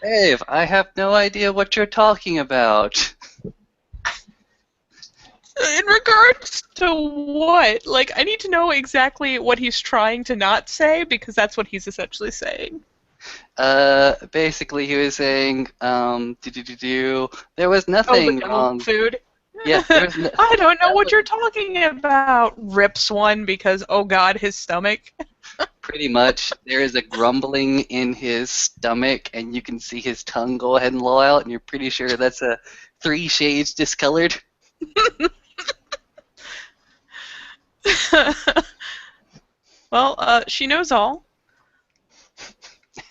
Maeve, I have no idea what you're talking about. In regards to what? Like, I need to know exactly what he's trying to not say, because that's what he's essentially saying. Basically he was saying, there was Oh, nothing the devil wrong. food? Yeah, there was no, I don't know what you're talking about. Rips one because, oh god, his stomach. pretty much. There is a grumbling in his stomach, and you can see his tongue go ahead and loll out, and you're pretty sure that's a 3 shades discolored. Well, she knows all.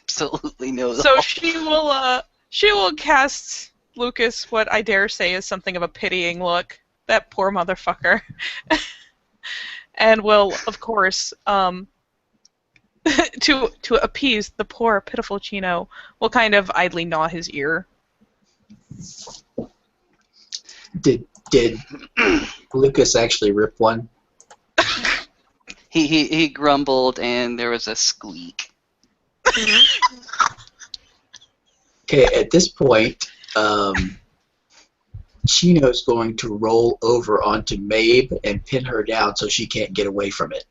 Absolutely knows So all. she will cast Lucas what I dare say is something of a pitying look. That poor motherfucker. And will, of course, to appease the poor pitiful Chino, will kind of idly gnaw his ear. Did Lucas actually rip one? He grumbled, and there was a squeak. Okay, at this point, Chino's going to roll over onto Maebh and pin her down so she can't get away from it.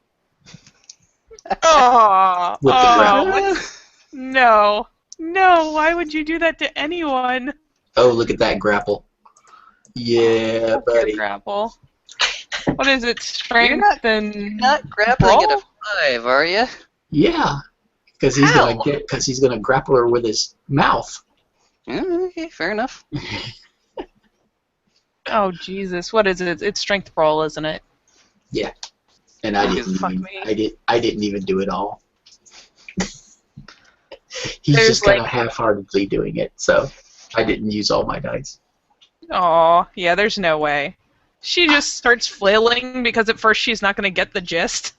Oh, With the grapple. No, why would you do that to anyone? Oh, look at that grapple. Yeah, buddy. Grapple. What is it? Strength and Not grappling at brawl? a 5, are you? Yeah, because he's gonna grapple her with his mouth. Okay, fair enough. Oh Jesus! What is it? It's strength brawl, isn't it? Yeah, and I Fuck didn't. me. I didn't even do it all. He's There's just kind of like- half-heartedly doing it, so I didn't use all my dice. Aw, yeah. There's no way. She just starts flailing because at first she's not gonna get the gist.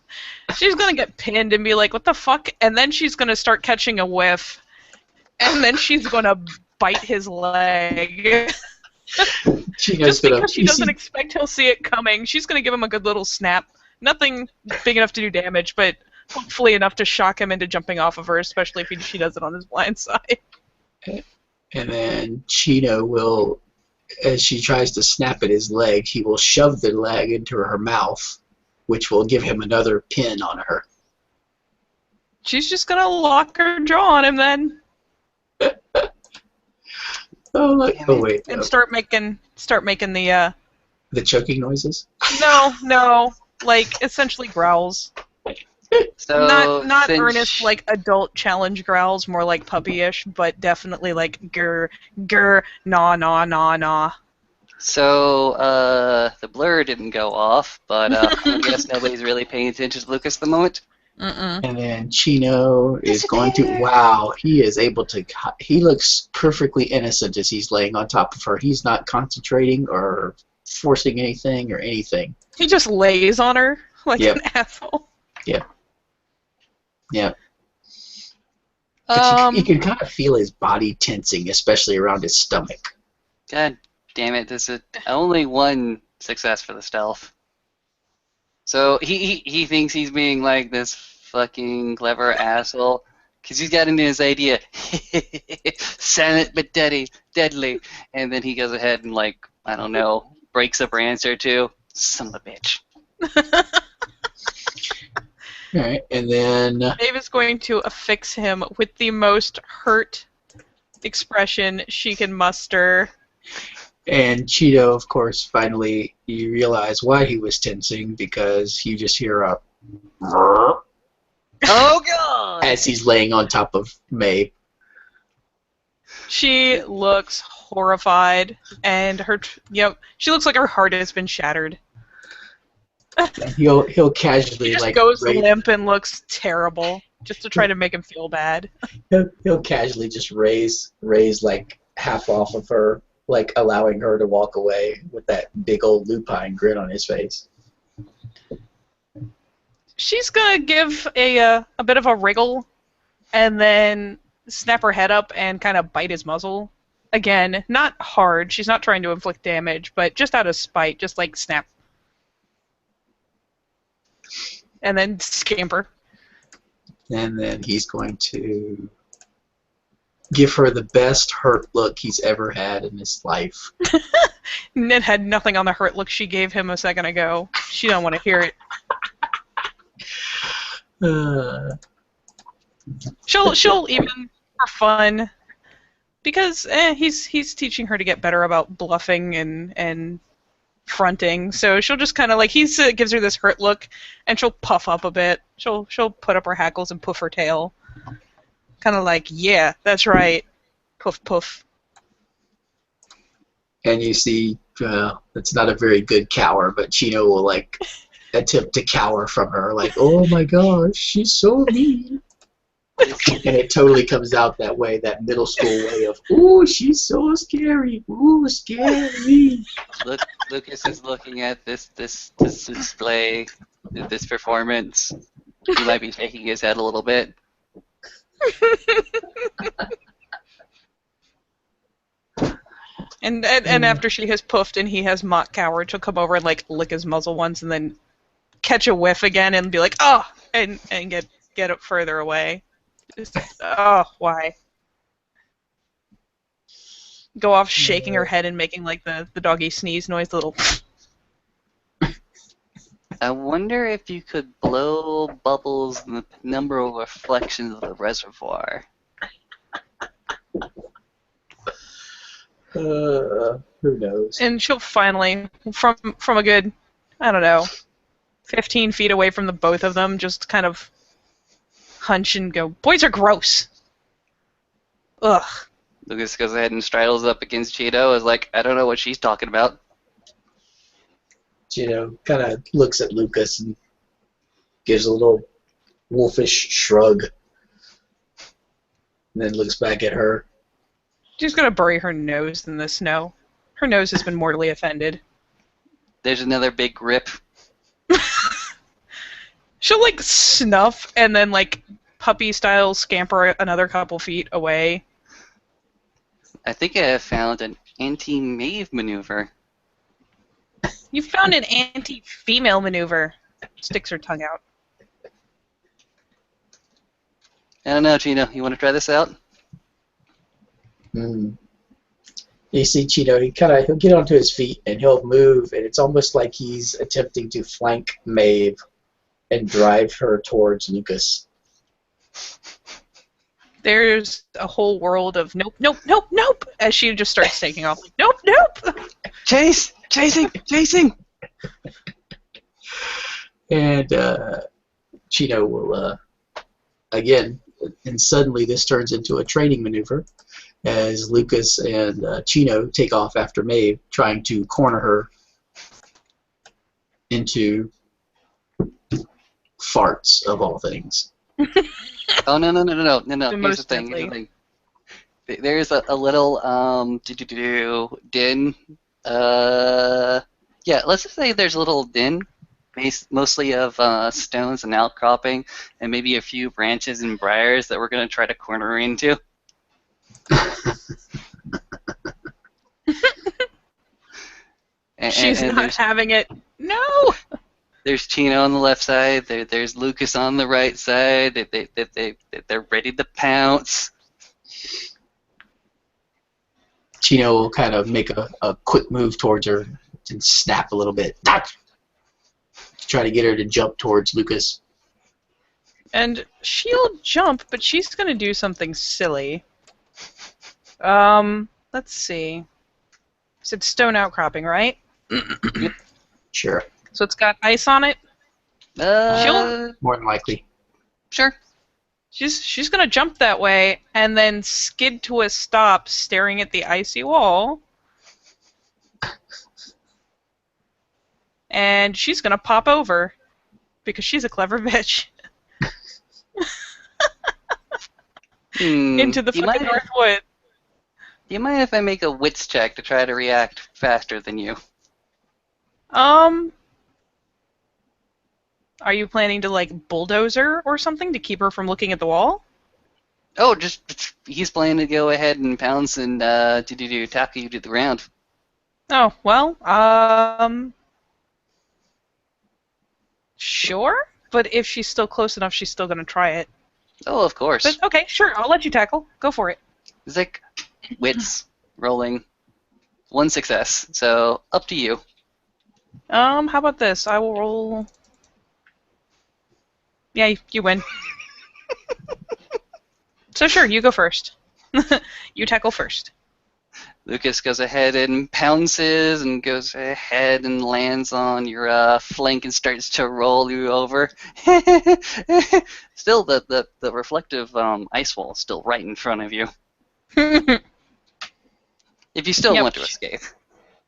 She's gonna get pinned and be like, "What the fuck?" And then she's gonna start catching a whiff, and then she's gonna bite his leg. Just because she doesn't expect he'll see it coming, she's going to give him a good little snap. Nothing big enough to do damage, but hopefully enough to shock him into jumping off of her, especially if she does it on his blind side. And then Chino will, as she tries to snap at his leg, he will shove the leg into her mouth, which will give him another pin on her. She's just going to lock her jaw on him then. Oh, look. Oh, wait. And start making the choking noises? No, like essentially growls. So Not since earnest like adult challenge growls, more like puppyish, but definitely like grr, nah. So the blur didn't go off, but I guess nobody's really paying attention to Lucas at the moment. Mm-mm. And then Chino is going to, wow, he is able to, he looks perfectly innocent as he's laying on top of her. He's not concentrating or forcing anything or anything. He just lays on her like Yep. an asshole. Yeah. Yeah. But you can kind of feel his body tensing, especially around his stomach. God damn it! This is only one success for the stealth. So he thinks he's being like this fucking clever asshole because he's got into his idea, silent but deadly, and then he goes ahead and like I don't know, breaks a branch or two. Son of a bitch. All right, and then Maeve is going to affix him with the most hurt expression she can muster. and Cheeto, of course, finally you realize why he was tensing because you just hear a Oh god! as he's laying on top of Maebh. She looks horrified, and she looks like her heart has been shattered. He'll casually She just like goes limp and looks terrible, just to try to make him feel bad. he'll casually just raise like half off of her, like allowing her to walk away with that big old lupine grin on his face. She's gonna give a bit of a wriggle, and then snap her head up and kind of bite his muzzle. Again, not hard. She's not trying to inflict damage, but just out of spite, just like snap. And then scamper. And then he's going to give her the best hurt look he's ever had in his life. Ned had nothing on the hurt look she gave him a second ago. She don't want to hear it. She'll even for fun, because he's teaching her to get better about bluffing and fronting. So she'll just kind of like gives her this hurt look, and she'll puff up a bit. She'll put up her hackles and poof her tail, kind of like, yeah, that's right, poof poof. And you see, it's not a very good cower, but Chino will like attempt to cower from her, like, oh my gosh, she's so mean. And it totally comes out that way, that middle school way of, ooh, she's so scary, ooh, scary. Lucas is looking at this display, this performance. He might be shaking his head a little bit. And after she has puffed and he has mock cowered, she'll come over and like lick his muzzle once, and then catch a whiff again and be like, oh, and get it further away. Just, oh, why? Go off shaking her head and making like the doggy sneeze noise, the little. I wonder if you could blow bubbles in the number of reflections of the reservoir. Who knows? And she'll finally, from a good, I don't know, 15 feet away from the both of them, just kind of hunch and go, boys are gross. Ugh. Lucas goes ahead and straddles up against Cheeto, is like, I don't know what she's talking about. Chino kind of looks at Lucas and gives a little wolfish shrug, and then looks back at her. She's gonna bury her nose in the snow. Her nose has been mortally offended. There's another big grip. She'll like snuff and then like puppy style scamper another couple feet away. I think I have found an anti-Maeve maneuver. You found an anti-female maneuver. Sticks her tongue out. I don't know, Chino. You want to try this out? You see Cheeto, he'll get onto his feet and he'll move, and it's almost like he's attempting to flank Maeve and drive her towards Lucas. There's a whole world of nope, nope, nope, nope, as she just starts taking off. Like, nope, nope. Chasing. And Cheeto will again, and suddenly this turns into a training maneuver as Lucas and Chino take off after Maeve, trying to corner her into farts of all things. Oh no! The Here's the thing. deadly. There's a little din. Yeah, let's just say there's a little din mostly of stones and outcropping, and maybe a few branches and briars that we're going to try to corner her into. She's And not having it. No! there's Chino on the left side. There's Lucas on the right side. They're ready to pounce. Chino will kind of make a quick move towards her and snap a little bit. To try to get her to jump towards Lucas. And she'll jump, but she's gonna do something silly. Let's see. It's stone outcropping, right? Sure. So it's got ice on it. More than likely. Sure. She's gonna jump that way and then skid to a stop, staring at the icy wall. And she's gonna pop over because she's a clever bitch. Into the fucking North Wood. Do you mind if I make a wits check to try to react faster than you? Are you planning to like bulldoze her or something to keep her from looking at the wall? Oh, just he's planning to go ahead and pounce and tackle you to the ground. Oh, well, sure. But if she's still close enough, she's still gonna try it. Oh, of course. But okay, sure, I'll let you tackle. Go for it. It's like wits rolling. 1 success. So up to you. How about this? I will roll. Yeah, you win. So sure, you go first. You tackle first. Lucas goes ahead and pounces and goes ahead and lands on your flank and starts to roll you over. Still, the reflective ice wall is still right in front of you. If you still want to escape.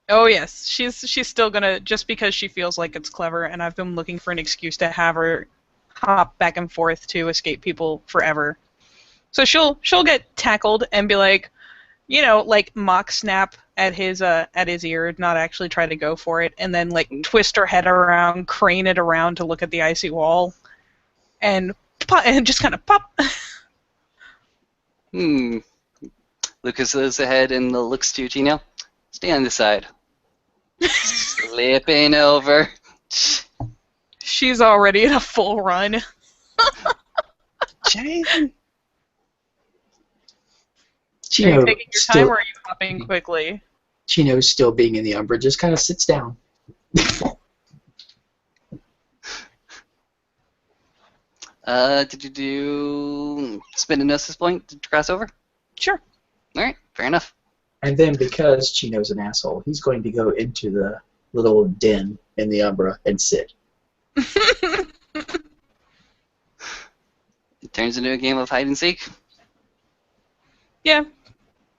Oh yes, she's still gonna, just because she feels like it's clever, and I've been looking for an excuse to have her hop back and forth to escape people forever. So she'll get tackled and be like, like mock snap at his ear, not actually try to go for it, and then like twist her head around, crane it around to look at the icy wall, and just kind of pop. Lucas goes ahead and looks to Chino. Stay on this side. Slipping over. She's already in a full run. Jason. Are you taking your time, or are you hopping quickly? Chino's still being in the Umbra, just kind of sits down. Did you do spend a gnosis point to cross over? Sure. Alright, fair enough. And then because Chino's an asshole, he's going to go into the little den in the Umbra and sit. It turns into a game of hide and seek. Yeah.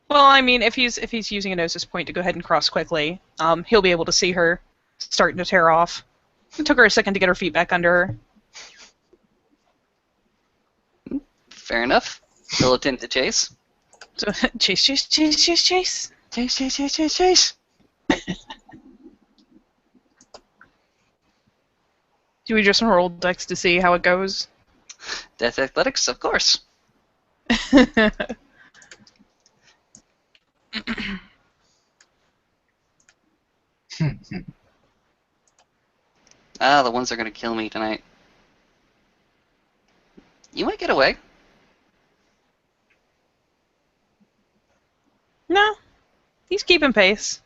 Well, I mean, if he's using a gnosis point to go ahead and cross quickly, he'll be able to see her starting to tear off. It took her a second to get her feet back under her. Fair enough. He'll attempt to chase. So, chase. Chase. Do we just roll dex to see how it goes? That's athletics, of course. The ones that are going to kill me tonight. You might get away. No. He's keeping pace.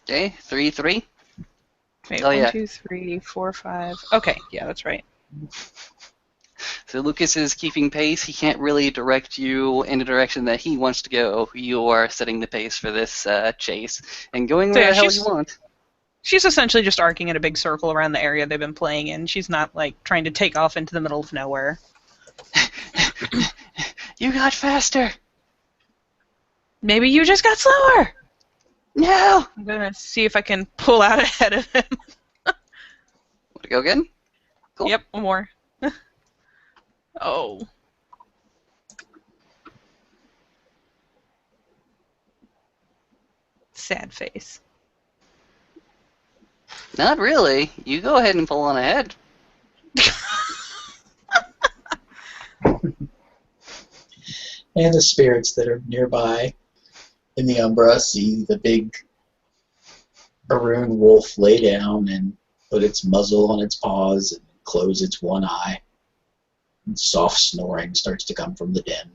Okay, 3-3. Wait, Oh, 1, yeah. 2, 3, 4, 5. Okay, yeah, that's right. So Lucas is keeping pace. He can't really direct you in the direction that he wants to go. You are setting the pace for this chase and going where the hell you want. She's essentially just arcing in a big circle around the area they've been playing in. She's not, like, trying to take off into the middle of nowhere. You got faster! Maybe you just got slower! No! I'm gonna see if I can pull out ahead of him. Want to go again? Cool. Yep, one more. Oh. Sad face. Not really. You go ahead and pull on ahead. And the spirits that are nearby in the Umbra see the big ahroun wolf lay down and put its muzzle on its paws and close its one eye. And soft snoring starts to come from the den.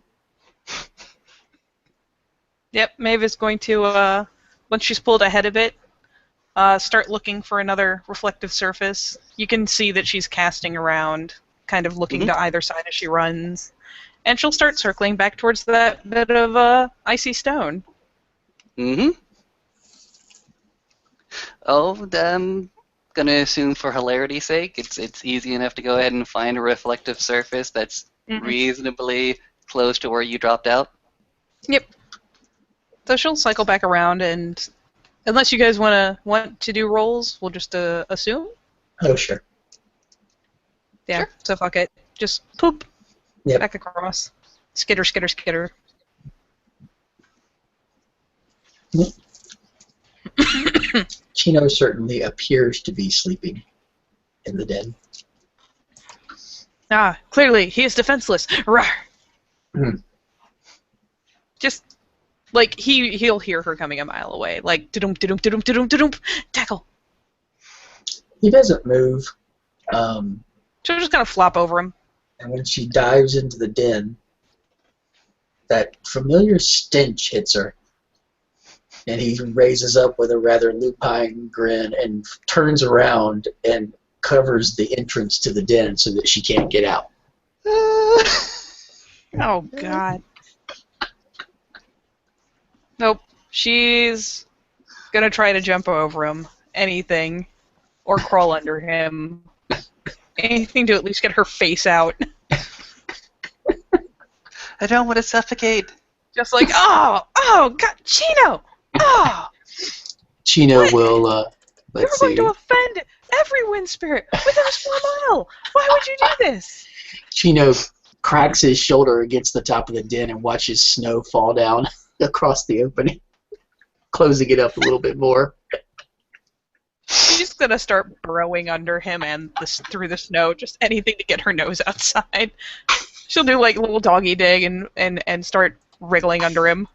Yep, Maeve is going to, once she's pulled ahead of it, start looking for another reflective surface. You can see that she's casting around, kind of looking to either side as she runs. And she'll start circling back towards that bit of icy stone. Mm-hmm. Oh, I'm gonna assume for hilarity's sake, it's easy enough to go ahead and find a reflective surface that's reasonably close to where you dropped out. Yep. So she'll cycle back around, and unless you guys want to do rolls, we'll just assume. Oh, sure. Yeah. Sure. So fuck it. Just poop. Yep. Back across. Skitter, skitter, skitter. Chino certainly appears to be sleeping in the den. Ah, clearly he is defenseless. Rawr. Mm. Just like he'll hear her coming a mile away. Like da-dum, da-dum, da-dum, da-dum, da-dum, tackle. He doesn't move. She'll just kind of flop over him. And when she dives into the den, that familiar stench hits her. And he raises up with a rather lupine grin and turns around and covers the entrance to the den so that she can't get out. Oh, God. Nope. She's gonna try to jump over him. Anything. Or crawl under him. Anything to at least get her face out. I don't want to suffocate. Just like, oh, God, Chino! Oh! Chino will, You're let's going see. to offend every wind spirit within a square mile! Why would you do this? Chino cracks his shoulder against the top of the den and watches snow fall down across the opening, closing it up a little bit more. She's gonna start burrowing under him and through the snow, just anything to get her nose outside. She'll do like little doggy dig and start wriggling under him.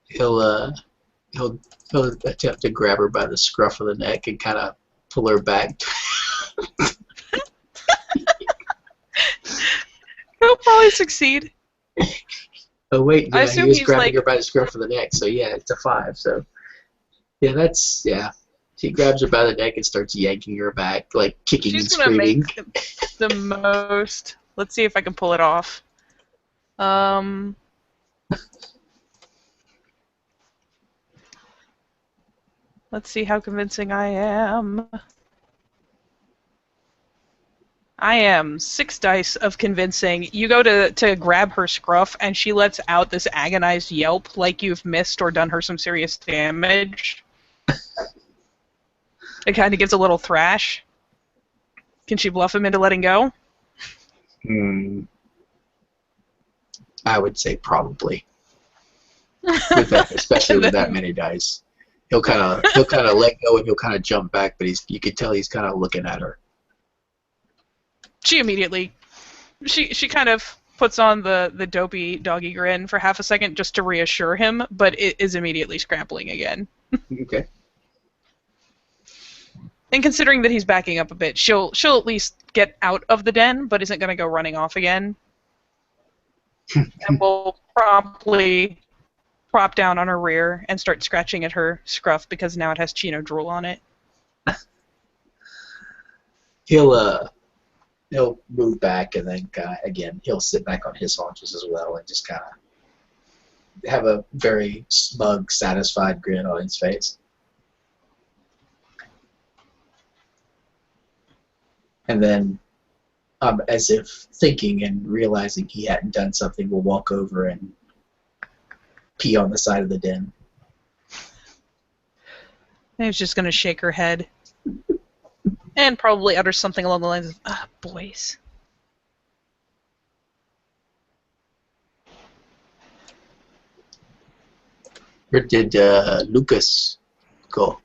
He'll attempt to grab her by the scruff of the neck and kind of pull her back. He'll probably succeed. Oh wait, I yeah, assume he was he's grabbing like- her by the scruff of the neck, so yeah, it's a 5. So yeah. She grabs her by the neck and starts yanking her back, like kicking She's and gonna screaming. make the most. Let's see if I can pull it off. Let's see how convincing I am. I am 6 dice of convincing. You go to grab her scruff, and she lets out this agonized yelp like you've missed or done her some serious damage. It kind of gives a little thrash. Can she bluff him into letting go? I would say probably. With that, especially with that many dice. He'll kind of let go and he'll kind of jump back, but you could tell he's kind of looking at her. She immediately, she kind of puts on the dopey doggy grin for half a second just to reassure him, but it is immediately scrappling again. Okay. And considering that he's backing up a bit, she'll at least get out of the den, but isn't going to go running off again. And will promptly prop down on her rear and start scratching at her scruff because now it has Chino drool on it. He'll move back and then again he'll sit back on his haunches as well and just kind of have a very smug, satisfied grin on his face. And then, as if thinking and realizing he hadn't done something, will walk over and pee on the side of the den. Maeve's just going to shake her head. And probably utter something along the lines of, boys. Where did Lucas go?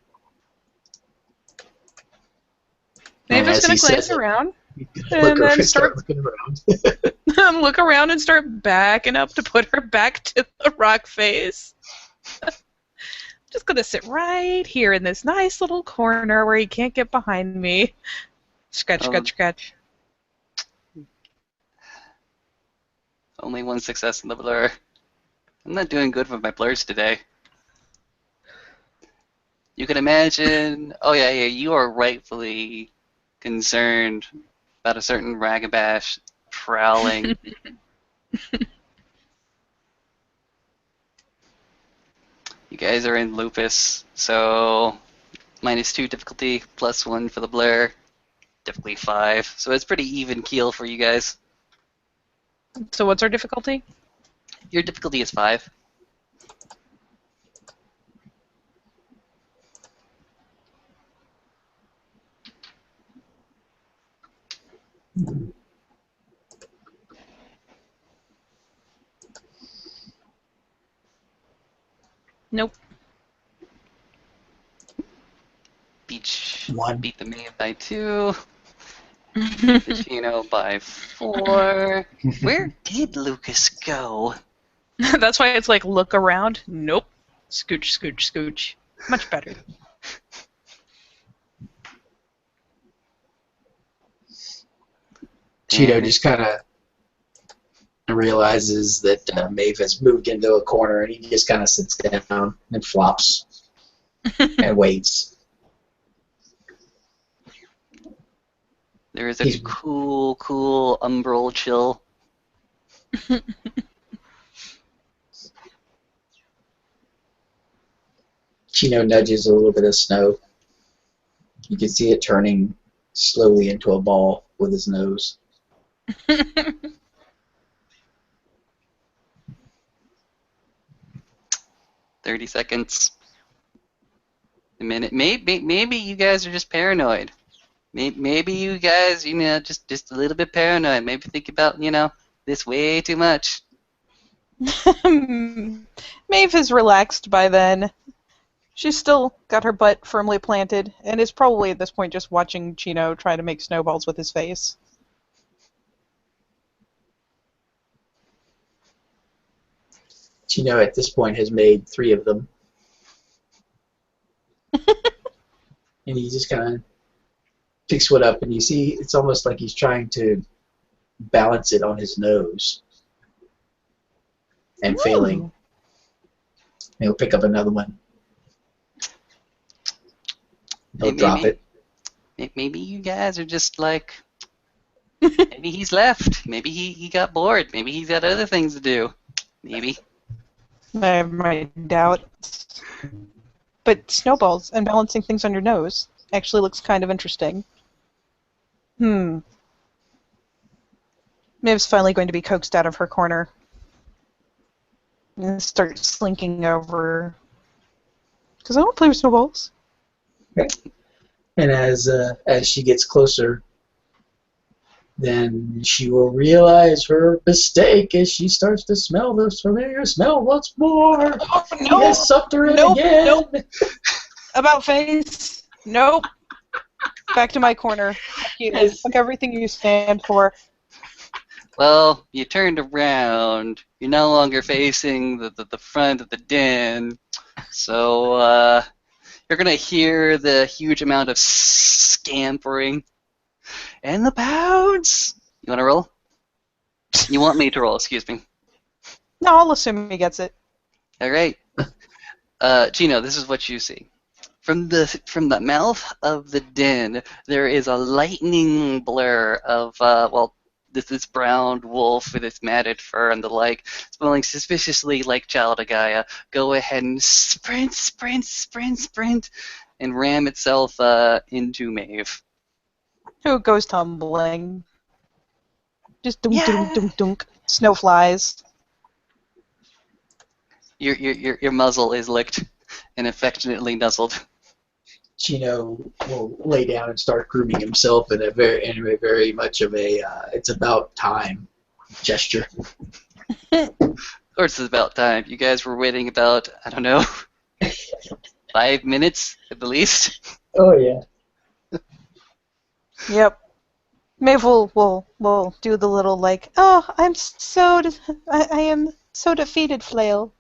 Maebh is as going he to glance says it, around he's gonna look and around then and start looking around. look around and start backing up to put her back to the rock face. Just going to sit right here in this nice little corner where he can't get behind me. Scratch, scratch, scratch. Only one success in the blur. I'm not doing good with my blurs today. You can imagine. Oh yeah, you are rightfully concerned about a certain ragabash prowling. You guys are in Lupus, so -2 difficulty, +1 for the blur, difficulty 5. So it's pretty even keel for you guys. So what's our difficulty? Your difficulty is 5. Nope. Beat the Maebh by 2. Beat the Chino by 4. Where did Lucas go? That's why it's like, look around. Nope. Scooch, scooch, scooch. Much better. Cheeto just kind of realizes that Maeve has moved into a corner, and he just kind of sits down and flops and waits. There is a cool umbral chill. Chino nudges a little bit of snow. You can see it turning slowly into a ball with his nose. 30 seconds. A minute. Maybe you guys are just paranoid. Maybe you guys, just a little bit paranoid. Maybe think about, this way too much. Maeve has relaxed by then. She's still got her butt firmly planted, and is probably at this point just watching Chino try to make snowballs with his face. Chino at this point has made 3 of them. And he just kind of picks one up, and you see it's almost like he's trying to balance it on his nose. And failing. And he'll pick up another one. He'll drop it. Maybe you guys are just like, maybe he's left. Maybe he got bored. Maybe he's got other things to do. Maybe. I have my doubts. But snowballs and balancing things on your nose actually looks kind of interesting. Mave's finally going to be coaxed out of her corner. And start slinking over. Because I don't play with snowballs. Okay. And as she gets closer, then she will realize her mistake as she starts to smell the familiar smell once more. Oh, no! He has sucked her in again. Nope. About face. Nope. Back to my corner. Fuck you. Fuck everything you stand for. Well, you turned around. You're no longer facing the front of the den. So, you're going to hear the huge amount of scampering. And the pounds! You want to roll? You want me to roll, excuse me. No, I'll assume he gets it. All right. Chino, this is what you see. From the mouth of the den, there is a lightning blur of, this brown wolf with its matted fur and the like, smelling suspiciously like Chaldagaya, go ahead and sprint, and ram itself into Maeve. Who goes tumbling. Just dunk, dunk, dunk, dunk. Snow flies. Your muzzle is licked and affectionately nuzzled. Chino will lay down and start grooming himself in a very much of a it's about time gesture. Of course it's about time. You guys were waiting about, I don't know, 5 minutes at the least. Oh yeah. Yep. Maeve will do the little like, oh, I am so defeated flail,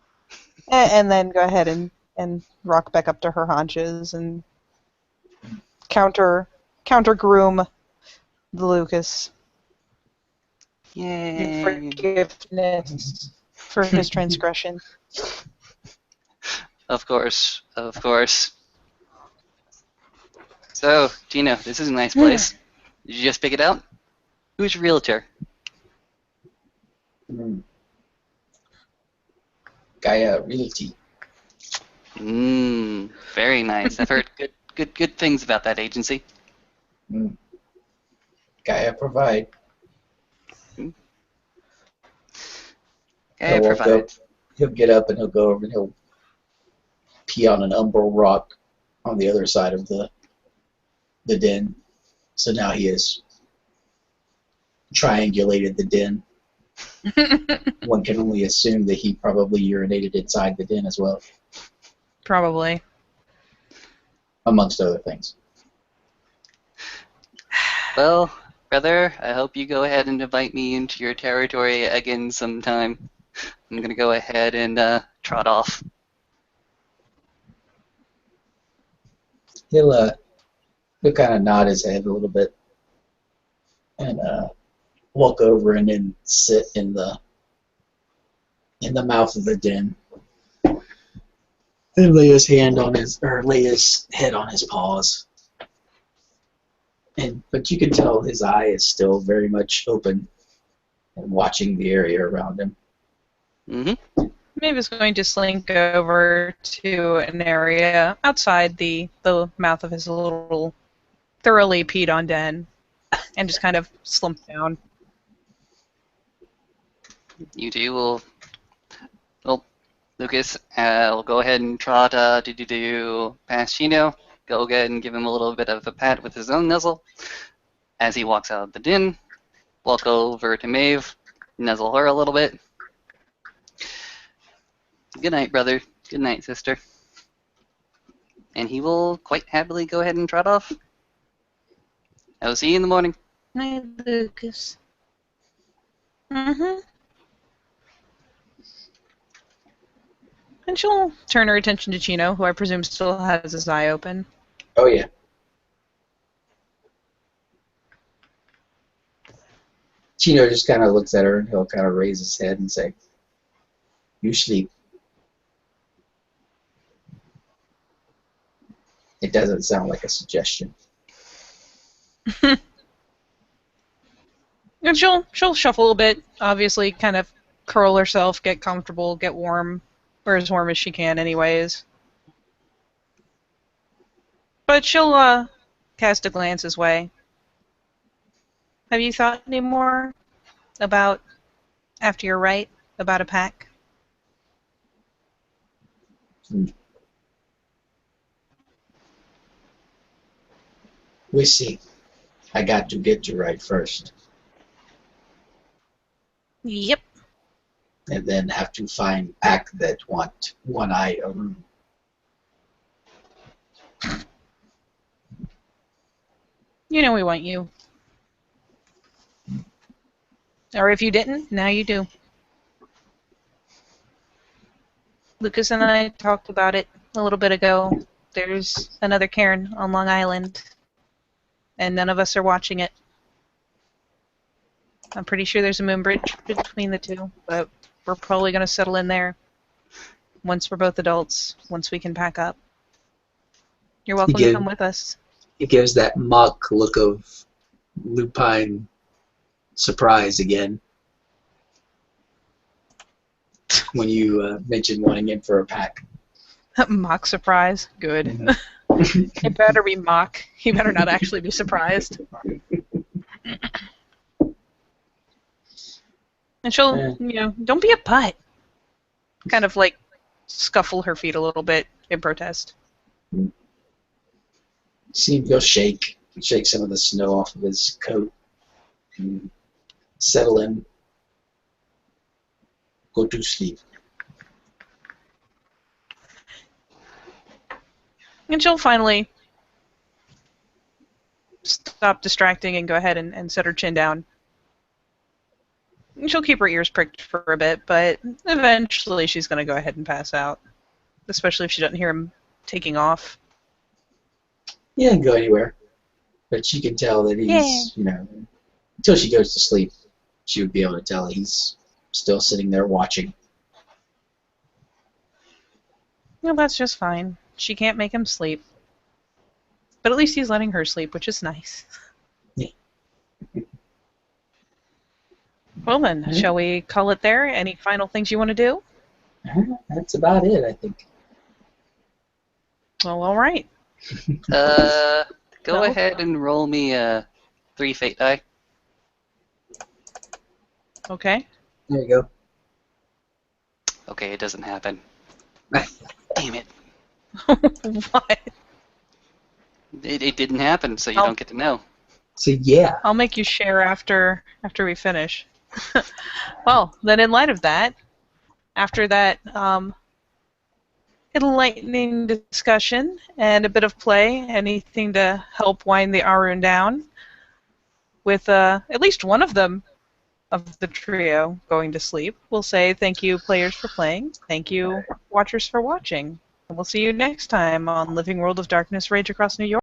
and then go ahead and rock back up to her haunches and counter groom the Lucas in Yay. forgiveness for his transgression. Of course, of course. So, Gino, this is a nice place. Did you just pick it out? Who's your realtor? Gaia Realty. Very nice. I've heard good things about that agency. Gaia Provide. Gaia Provide. He'll get up and he'll go over and he'll pee on an umbral rock on the other side of the den. So now he has triangulated the den. One can only assume that he probably urinated inside the den as well. Probably. Amongst other things. Well, brother, I hope you go ahead and invite me into your territory again sometime. I'm going to go ahead and trot off. He'll kind of nod his head a little bit and walk over and then sit in the mouth of the den and lay his head on his paws. But you can tell his eye is still very much open and watching the area around him. Mm-hmm. Maeve is going to slink over to an area outside the mouth of his little thoroughly peed on den and just kind of slump down. You two will... Well, Lucas, will go ahead and trot past Chino. Go ahead and give him a little bit of a pat with his own nuzzle. As he walks out of the den, walk over to Maeve, nuzzle her a little bit. Good night, brother. Good night, sister. And he will quite happily go ahead and trot off. I will see you in the morning. Night, Lucas. Mm-hmm. And she'll turn her attention to Chino, who I presume still has his eye open. Oh yeah. Chino just kind of looks at her and he'll kind of raise his head and say, "You sleep." It doesn't sound like a suggestion. And she'll shuffle a bit, obviously kind of curl herself, get comfortable, get warm, or as warm as she can anyways. But she'll cast a glance his way. Have you thought any more about, after you're right, about a pack? We see. I got to get you right first. Yep. And then have to find pack that want one-eye ahroun. You know we want you. Or if you didn't, now you do. Lucas and I talked about it a little bit ago. There's another cairn on Long Island, and none of us are watching it. I'm pretty sure there's a moon bridge between the two, but we're probably going to settle in there once we're both adults, once we can pack up. You're welcome to come with us. He gives that mock look of lupine surprise again when you mention wanting in for a pack. Mock surprise? Good. Mm-hmm. It better be mock. He better not actually be surprised. And she'll, don't be a butt. Kind of like scuffle her feet a little bit in protest. See, he'll shake some of the snow off of his coat and settle in. Go to sleep. And she'll finally stop distracting and go ahead and set her chin down. And she'll keep her ears pricked for a bit, but eventually she's going to go ahead and pass out. Especially if she doesn't hear him taking off. He didn't go anywhere. But she can tell that he's, until she goes to sleep, she would be able to tell he's still sitting there watching. Well, that's just fine. She can't make him sleep. But at least he's letting her sleep, which is nice. Yeah. Well then, shall we call it there? Any final things you want to do? That's about it, I think. Well, all right. Go ahead and roll me 3 fate die. Okay. There you go. Okay, it doesn't happen. Damn it. What? It didn't happen, so you Oh. don't get to know. So yeah. I'll make you share after we finish. Well, then in light of that, after that enlightening discussion and a bit of play, anything to help wind the ahroun down, with at least one of them of the trio going to sleep, we'll say thank you, players, for playing. Thank you, watchers, for watching. And we'll see you next time on Living World of Darkness, Rage Across New York.